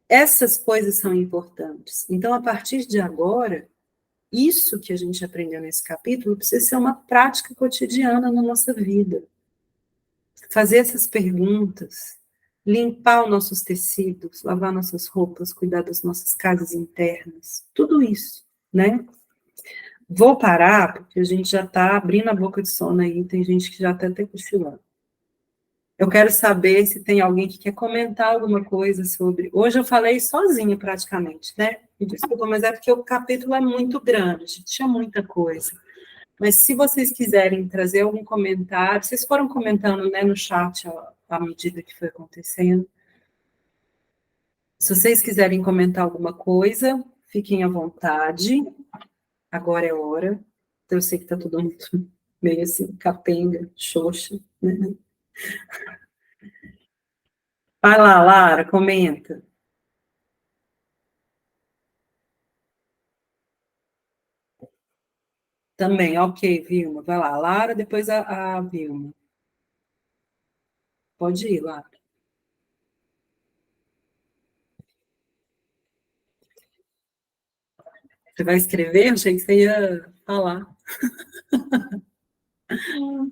Essas coisas são importantes. Então, a partir de agora, isso que a gente aprendeu nesse capítulo precisa ser uma prática cotidiana na nossa vida. Fazer essas perguntas, limpar os nossos tecidos, lavar nossas roupas, cuidar das nossas casas internas, tudo isso, né? Vou parar, porque a gente já está abrindo a boca de sono aí, tem gente que já está até cochilando. Eu quero saber se tem alguém que quer comentar alguma coisa sobre... Hoje eu falei sozinha, praticamente, né? Me desculpa, mas é porque o capítulo é muito grande, tinha muita coisa. Mas se vocês quiserem trazer algum comentário, vocês foram comentando, né, no chat à medida que foi acontecendo. Se vocês quiserem comentar alguma coisa, fiquem à vontade. Agora é hora. Eu sei que está todo mundo meio assim, capenga, xoxa, né? Vai lá, Lara, comenta. Também, ok, Vilma. Vai lá, Lara, depois a Vilma. Pode ir, Lara. Você vai escrever? Achei que você ia falar.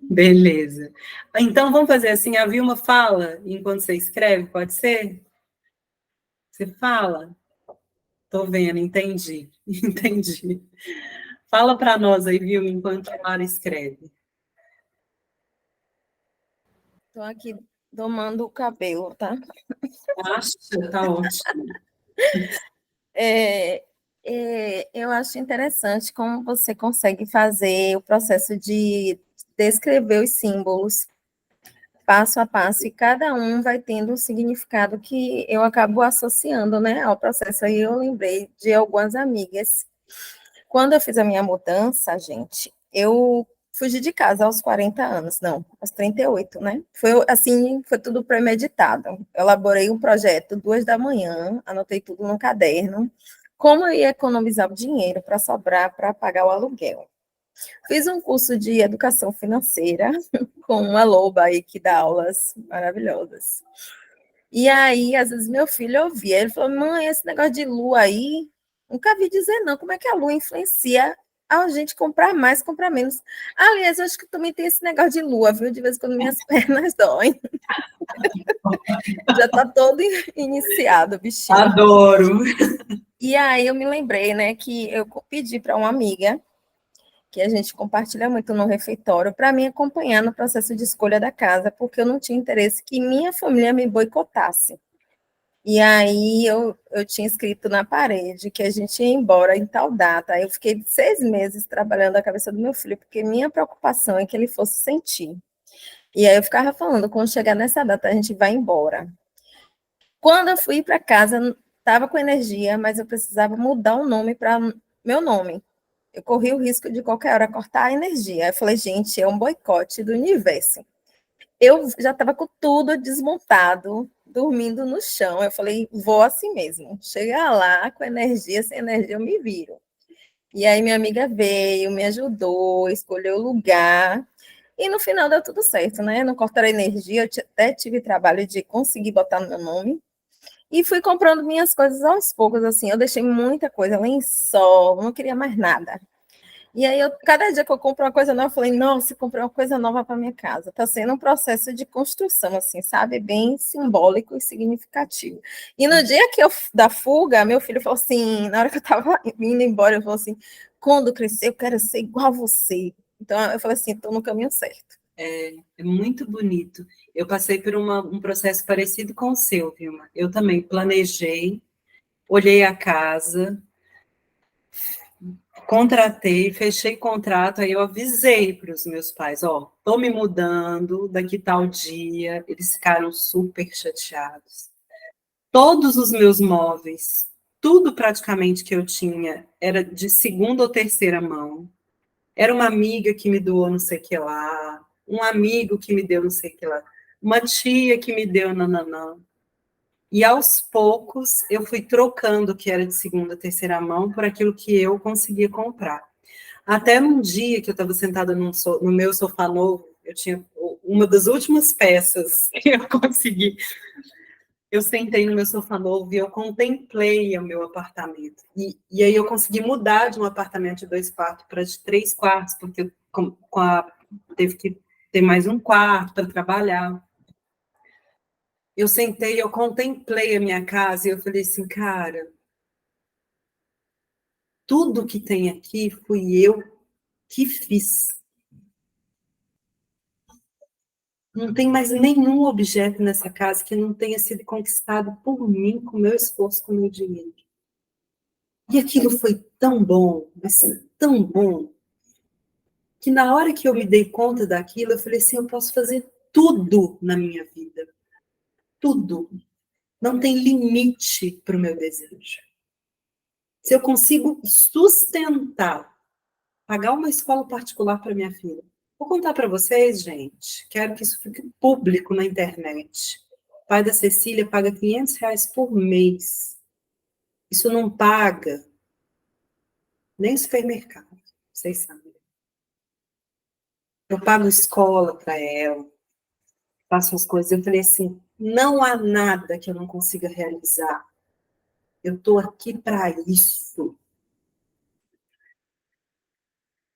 Beleza. Então, vamos fazer assim, a Vilma fala enquanto você escreve, pode ser? Você fala? Estou vendo, entendi. Entendi. Fala para nós aí, Vilma, enquanto a Lara escreve. Estou aqui domando o cabelo, tá? Acha? Tá ótimo. Eu acho interessante como você consegue fazer o processo de descrever os símbolos passo a passo, e cada um vai tendo um significado que eu acabo associando, né, ao processo. Aí eu lembrei de algumas amigas. Quando eu fiz a minha mudança, gente, eu fugi de casa aos 40 anos, não, aos 38, né? Foi assim, foi tudo premeditado. Eu elaborei um projeto 2 da manhã, anotei tudo no caderno, como eu ia economizar o dinheiro para sobrar para pagar o aluguel. Fiz um curso de educação financeira com uma loba aí que dá aulas maravilhosas. E aí, às vezes, meu filho ouvia, ele falou, mãe, esse negócio de lua aí, nunca vi dizer não, como é que a lua influencia a gente comprar mais, comprar menos. Aliás, eu acho que também tem esse negócio de lua, viu? De vez em quando minhas pernas doem. Já está todo iniciado, bichinho. Adoro. E aí eu me lembrei, né, que eu pedi para uma amiga, que a gente compartilha muito no refeitório, para me acompanhar no processo de escolha da casa, porque eu não tinha interesse que minha família me boicotasse. E aí eu tinha escrito na parede que a gente ia embora em tal data. Eu fiquei 6 meses trabalhando a cabeça do meu filho, porque minha preocupação é que ele fosse sentir. E aí eu ficava falando, quando chegar nessa data, a gente vai embora. Quando eu fui para casa, estava com energia, mas eu precisava mudar o nome para meu nome. Eu corri o risco de qualquer hora cortar a energia. Eu falei, gente, é um boicote do universo. Eu já estava com tudo desmontado, dormindo no chão. Eu falei, vou assim mesmo. Chegar lá com energia, sem energia, eu me viro. E aí minha amiga veio, me ajudou, escolheu o lugar. E no final deu tudo certo, né? Não cortaram energia, eu até tive trabalho de conseguir botar no meu nome. E fui comprando minhas coisas aos poucos, assim. Eu deixei muita coisa, lençol, não queria mais nada. E aí, cada dia que eu compro uma coisa nova, eu falei, nossa, comprei uma coisa nova para minha casa. Está sendo um processo de construção, assim, sabe? Bem simbólico e significativo. E no dia que da fuga, meu filho falou assim, na hora que eu estava indo embora, ele falou assim, quando crescer, eu quero ser igual a você. Então, eu falei assim, estou no caminho certo. É muito bonito. Eu passei por um processo parecido com o seu, Vilma. Eu também planejei, olhei a casa, contratei, fechei contrato, aí eu avisei para os meus pais, ó, tô me mudando daqui tal dia. Eles ficaram super chateados. Todos os meus móveis, tudo praticamente que eu tinha, era de segunda ou terceira mão. Era uma amiga que me doou não sei o que lá, um amigo que me deu não sei o que lá, uma tia que me deu nananã. E aos poucos eu fui trocando o que era de segunda, terceira mão por aquilo que eu conseguia comprar. Até num dia que eu estava sentada no meu sofá novo, eu tinha uma das últimas peças que eu consegui. Eu sentei no meu sofá novo e eu contemplei o meu apartamento. E aí eu consegui mudar de um apartamento de 2 quartos para de 3 quartos, porque eu, teve que ter mais um quarto para trabalhar. Eu sentei, eu contemplei a minha casa e eu falei assim, cara, tudo que tem aqui fui eu que fiz. Não tem mais nenhum objeto nessa casa que não tenha sido conquistado por mim, com meu esforço, com meu dinheiro. E aquilo foi tão bom, assim, tão bom, que na hora que eu me dei conta daquilo, eu falei assim, eu posso fazer tudo na minha vida. Tudo. Não tem limite para o meu desejo. Se eu consigo sustentar, pagar uma escola particular para minha filha. Vou contar para vocês, gente, quero que isso fique público na internet. O pai da Cecília paga R$ 500 por mês. Isso não paga nem supermercado, vocês sabem. Eu pago escola para ela, faço as coisas. Eu falei assim, não há nada que eu não consiga realizar. Eu estou aqui para isso.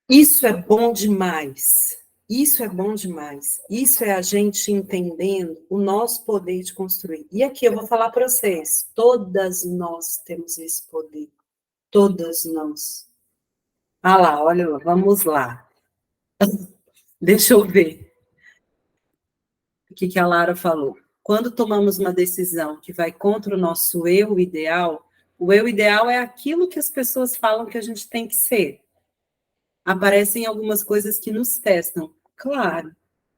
Isso é bom demais. Isso é bom demais. Isso é a gente entendendo o nosso poder de construir. E aqui eu vou falar para vocês, todas nós temos esse poder. Todas nós. Ah lá, olha, vamos lá. Deixa eu ver o que a Lara falou. Quando tomamos uma decisão que vai contra o nosso eu ideal, o eu ideal é aquilo que as pessoas falam que a gente tem que ser. Aparecem algumas coisas que nos testam. Claro,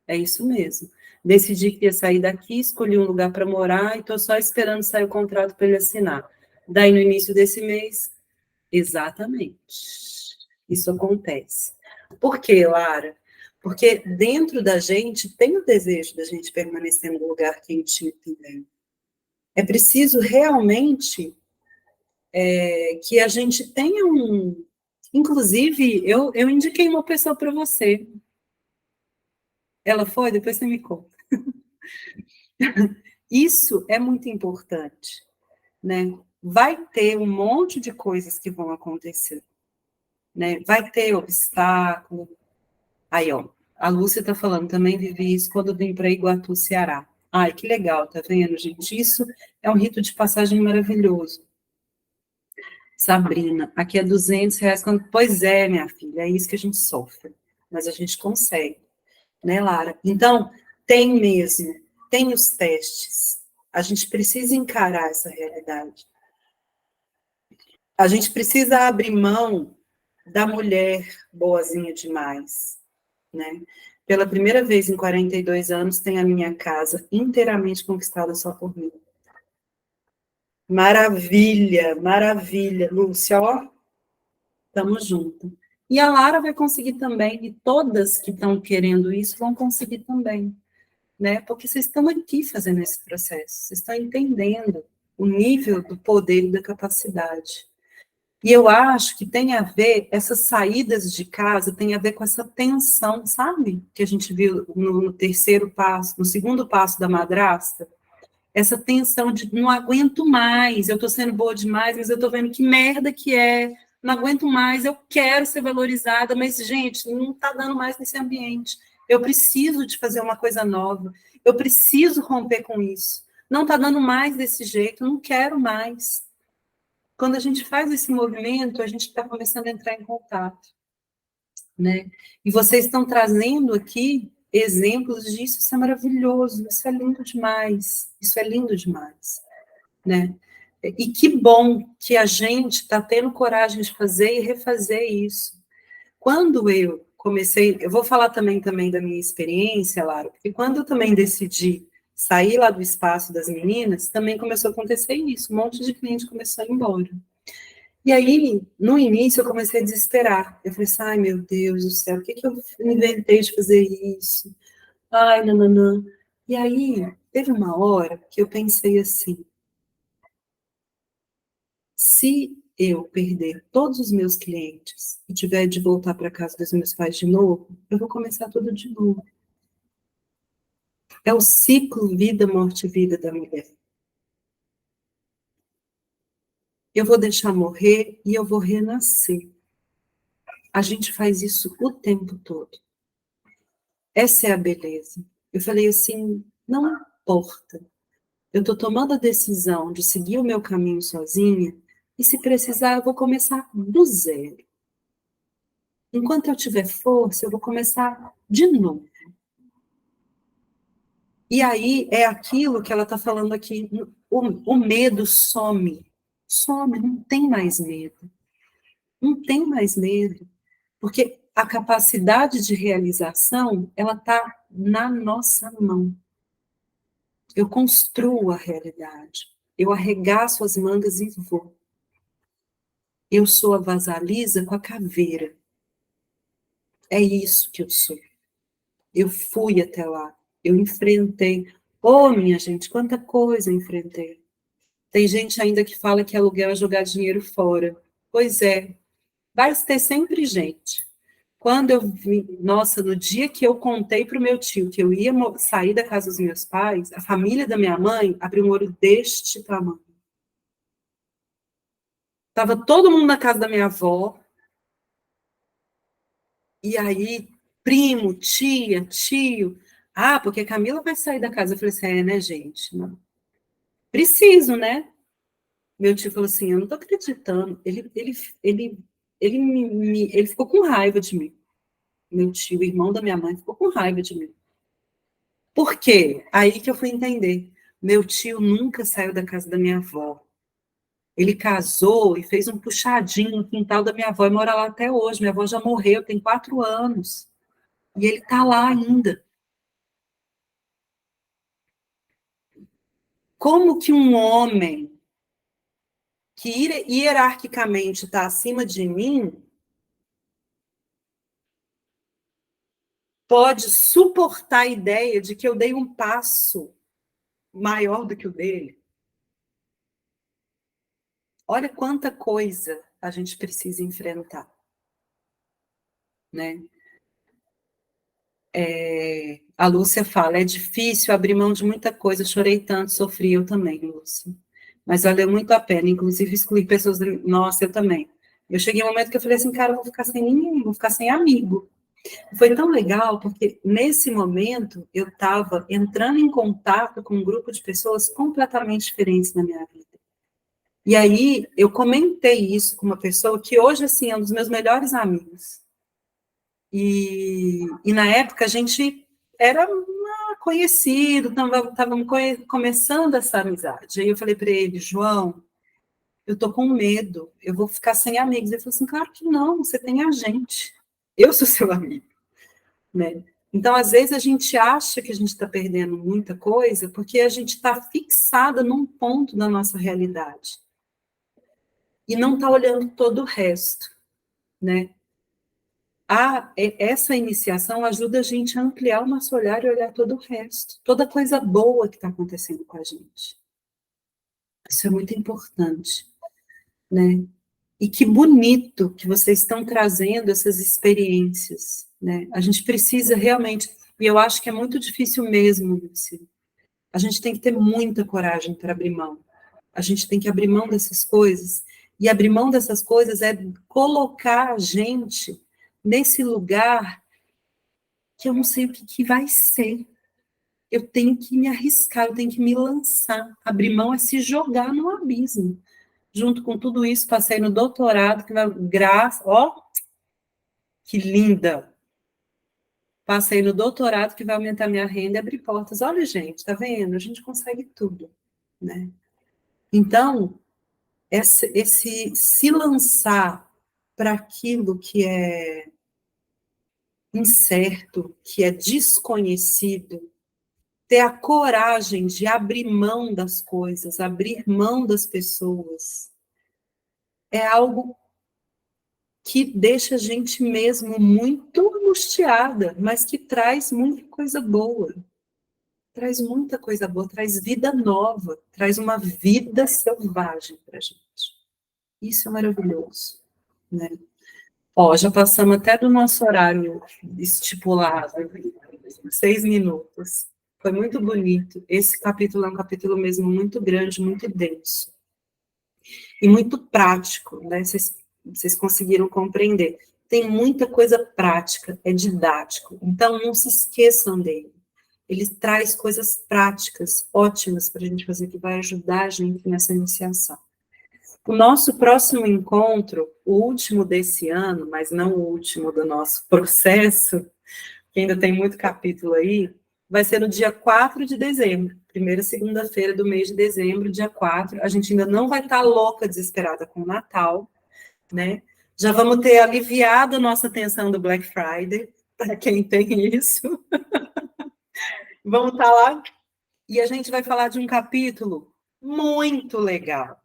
é isso mesmo. Decidi que ia sair daqui, escolhi um lugar para morar e estou só esperando sair o contrato para ele assinar. Daí, no início desse mês, exatamente, isso acontece. Por quê, Lara? Porque dentro da gente tem o desejo da gente permanecer no lugar quentinho também. É preciso realmente que a gente tenha um... Inclusive, eu indiquei uma pessoa para você. Ela foi? Depois você me conta. Isso é muito importante, né? Vai ter um monte de coisas que vão acontecer, né? Vai ter obstáculo. Aí, ó, a Lúcia está falando, também vivi isso quando vim para Iguatu, Ceará. Ai, que legal, tá vendo, gente? Isso é um rito de passagem maravilhoso. Sabrina, aqui é R$ 200. Pois é, minha filha, é isso que a gente sofre. Mas a gente consegue, né, Lara? Então, tem mesmo, tem os testes. A gente precisa encarar essa realidade. A gente precisa abrir mão da mulher boazinha demais, né? Pela primeira vez em 42 anos, tem a minha casa inteiramente conquistada só por mim. Maravilha, maravilha, Lúcia, ó, tamo junto. E a Lara vai conseguir também, e todas que estão querendo isso vão conseguir também, né? Porque vocês estão aqui fazendo esse processo, vocês estão entendendo o nível do poder e da capacidade. E eu acho que tem a ver, essas saídas de casa, tem a ver com essa tensão, sabe? Que a gente viu no terceiro passo, no segundo passo da madrasta. Essa tensão de não aguento mais, eu estou sendo boa demais, mas eu estou vendo que merda que é, não aguento mais, eu quero ser valorizada, mas, gente, não está dando mais nesse ambiente. Eu preciso de fazer uma coisa nova, eu preciso romper com isso. Não está dando mais desse jeito, não quero mais. Quando a gente faz esse movimento, a gente está começando a entrar em contato, né? E vocês estão trazendo aqui exemplos disso, isso é maravilhoso, isso é lindo demais, isso é lindo demais, né? E que bom que a gente está tendo coragem de fazer e refazer isso. Quando eu comecei, eu vou falar também da minha experiência, Lara, porque quando eu também decidi sair lá do espaço das meninas, também começou a acontecer isso, um monte de cliente começou a ir embora. E aí, no início, eu comecei a desesperar. Eu falei assim, ai, meu Deus do céu, o que eu inventei de fazer isso? Ai, nananã. E aí, teve uma hora que eu pensei assim, se eu perder todos os meus clientes e tiver de voltar para casa dos meus pais de novo, eu vou começar tudo de novo. É o ciclo vida, morte, vida da mulher. Eu vou deixar morrer e eu vou renascer. A gente faz isso o tempo todo. Essa é a beleza. Eu falei assim, não importa. Eu estou tomando a decisão de seguir o meu caminho sozinha e se precisar eu vou começar do zero. Enquanto eu tiver força, eu vou começar de novo. E aí é aquilo que ela está falando aqui, o medo some. Some, não tem mais medo. Não tem mais medo. Porque a capacidade de realização, ela está na nossa mão. Eu construo a realidade. Eu arregaço as mangas e vou. Eu sou a Vasalisa com a caveira. É isso que eu sou. Eu fui até lá. Eu enfrentei. Oh, minha gente, quanta coisa eu enfrentei. Tem gente ainda que fala que aluguel é jogar dinheiro fora. Pois é, vai ter sempre gente. Quando eu vi, nossa, no dia que eu contei para o meu tio que eu ia sair da casa dos meus pais, a família da minha mãe abriu um olho deste tamanho. Tava todo mundo na casa da minha avó, e aí, primo, tia, tio, porque a Camila vai sair da casa. Eu falei assim, né, gente? Não. Preciso, né? Meu tio falou assim, eu não tô acreditando. Ele ficou com raiva de mim. Meu tio, o irmão da minha mãe, ficou com raiva de mim. Por quê? Aí que eu fui entender. Meu tio nunca saiu da casa da minha avó. Ele casou e fez um puxadinho no quintal da minha avó e mora lá até hoje. Minha avó já morreu, tem 4 anos. E ele está lá ainda. Como que um homem que hierarquicamente está acima de mim pode suportar a ideia de que eu dei um passo maior do que o dele? Olha quanta coisa a gente precisa enfrentar, né? A Lúcia fala, é difícil abrir mão de muita coisa, chorei tanto, sofri, eu também, Lúcia. Mas valeu muito a pena, inclusive excluir pessoas, nossa, eu também. Eu cheguei um momento que eu falei assim, cara, eu vou ficar sem ninguém, vou ficar sem amigo. Foi tão legal, porque nesse momento eu estava entrando em contato com um grupo de pessoas completamente diferentes na minha vida. E aí eu comentei isso com uma pessoa que hoje, assim, é um dos meus melhores amigos. E na época a gente era conhecido, estávamos começando essa amizade. Aí eu falei para ele, João, eu tô com medo, eu vou ficar sem amigos. Ele falou assim, claro que não, você tem a gente. Eu sou seu amigo, né? Então, às vezes, a gente acha que a gente está perdendo muita coisa porque a gente está fixada num ponto da nossa realidade e não está olhando todo o resto, né? Essa iniciação ajuda a gente a ampliar o nosso olhar e olhar todo o resto, toda coisa boa que está acontecendo com a gente. Isso é muito importante, né? E que bonito que vocês estão trazendo essas experiências, né? A gente precisa realmente, e eu acho que é muito difícil mesmo, Lúcia. A gente tem que ter muita coragem para abrir mão. A gente tem que abrir mão dessas coisas, e abrir mão dessas coisas é colocar a gente nesse lugar que eu não sei o que vai ser. Eu tenho que me arriscar, eu tenho que me lançar. Abrir mão é se jogar no abismo. Junto com tudo isso, passei no doutorado, que vai, que linda! Passei no doutorado, que vai aumentar minha renda e abrir portas. Olha, gente, tá vendo? A gente consegue tudo, né? Então, esse se lançar para aquilo que é incerto, que é desconhecido, ter a coragem de abrir mão das coisas, abrir mão das pessoas, é algo que deixa a gente mesmo muito angustiada, mas que traz muita coisa boa. Traz muita coisa boa, traz vida nova, traz uma vida selvagem para a gente. Isso é maravilhoso, né? Ó, já passamos até do nosso horário estipulado, 6 minutos. Foi muito bonito. Esse capítulo é um capítulo mesmo muito grande, muito denso. E muito prático, né? Vocês conseguiram compreender. Tem muita coisa prática, é didático. Então, não se esqueçam dele. Ele traz coisas práticas, ótimas para a gente fazer, que vai ajudar a gente nessa iniciação. O nosso próximo encontro, o último desse ano, mas não o último do nosso processo, que ainda tem muito capítulo aí, vai ser no dia 4 de dezembro, primeira segunda-feira do mês de dezembro, dia 4. A gente ainda não vai estar louca, desesperada com o Natal, né? Já vamos ter aliviado a nossa tensão do Black Friday, para quem tem isso. Vamos estar lá. E a gente vai falar de um capítulo muito legal.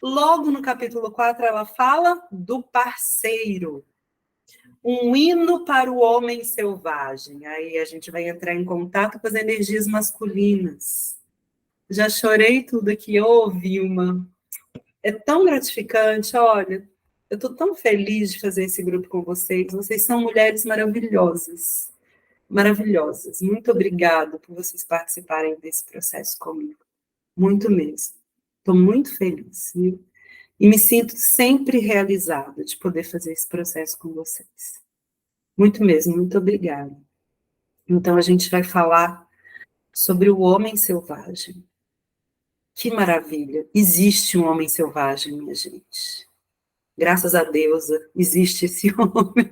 Logo no capítulo 4, ela fala do parceiro. Um hino para o homem selvagem. Aí a gente vai entrar em contato com as energias masculinas. Já chorei tudo aqui, ô Vilma. É tão gratificante, olha. Eu estou tão feliz de fazer esse grupo com vocês. Vocês são mulheres maravilhosas. Maravilhosas. Muito obrigada por vocês participarem desse processo comigo. Muito mesmo. Estou muito feliz, viu? E me sinto sempre realizada de poder fazer esse processo com vocês. Muito mesmo, muito obrigada. Então, a gente vai falar sobre o homem selvagem. Que maravilha! Existe um homem selvagem, minha gente. Graças a Deus, existe esse homem.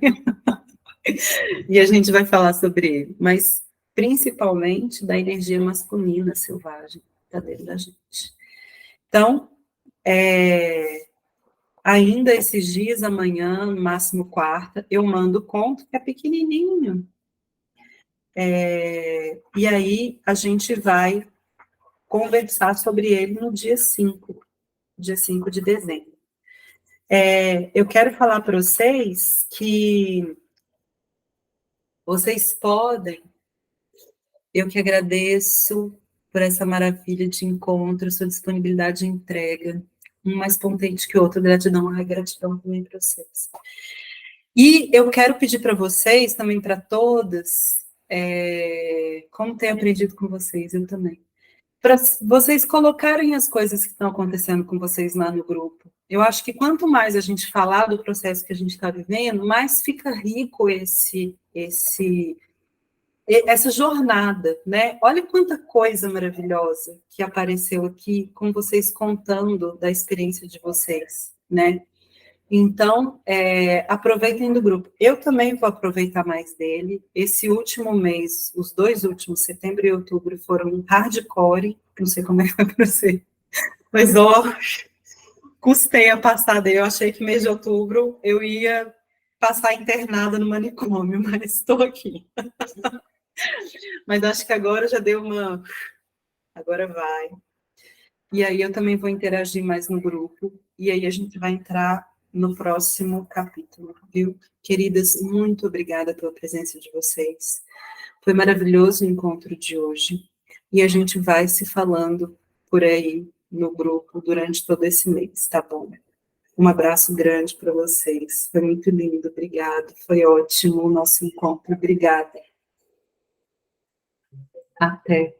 E a gente vai falar sobre ele, mas principalmente da energia masculina selvagem que está dentro da gente. Então, ainda esses dias, amanhã, no máximo quarta, eu mando o conto, que é pequenininho. E aí a gente vai conversar sobre ele no dia 5 de dezembro. Eu quero falar para vocês que vocês podem, eu que agradeço por essa maravilha de encontro, sua disponibilidade de entrega, um mais potente que o outro, gratidão, gratidão também para vocês. E eu quero pedir para vocês, também para todas, como tenho aprendido com vocês, eu também, para vocês colocarem as coisas que estão acontecendo com vocês lá no grupo. Eu acho que quanto mais a gente falar do processo que a gente está vivendo, mais fica rico essa jornada, né? Olha quanta coisa maravilhosa que apareceu aqui com vocês contando da experiência de vocês, né? Então, aproveitem do grupo. Eu também vou aproveitar mais dele. Esse último mês, os 2 últimos, setembro e outubro, foram hardcore. Não sei como é que foi para você. Mas, custei a passar dele. Eu achei que mês de outubro eu ia passar internada no manicômio, mas estou aqui. Mas acho que agora já deu uma... Agora vai. E aí eu também vou interagir mais no grupo. E aí a gente vai entrar no próximo capítulo, viu? Queridas, muito obrigada pela presença de vocês. Foi maravilhoso o encontro de hoje. E a gente vai se falando por aí no grupo durante todo esse mês, tá bom? Um abraço grande para vocês. Foi muito lindo, obrigada. Foi ótimo o nosso encontro. Obrigada. Até.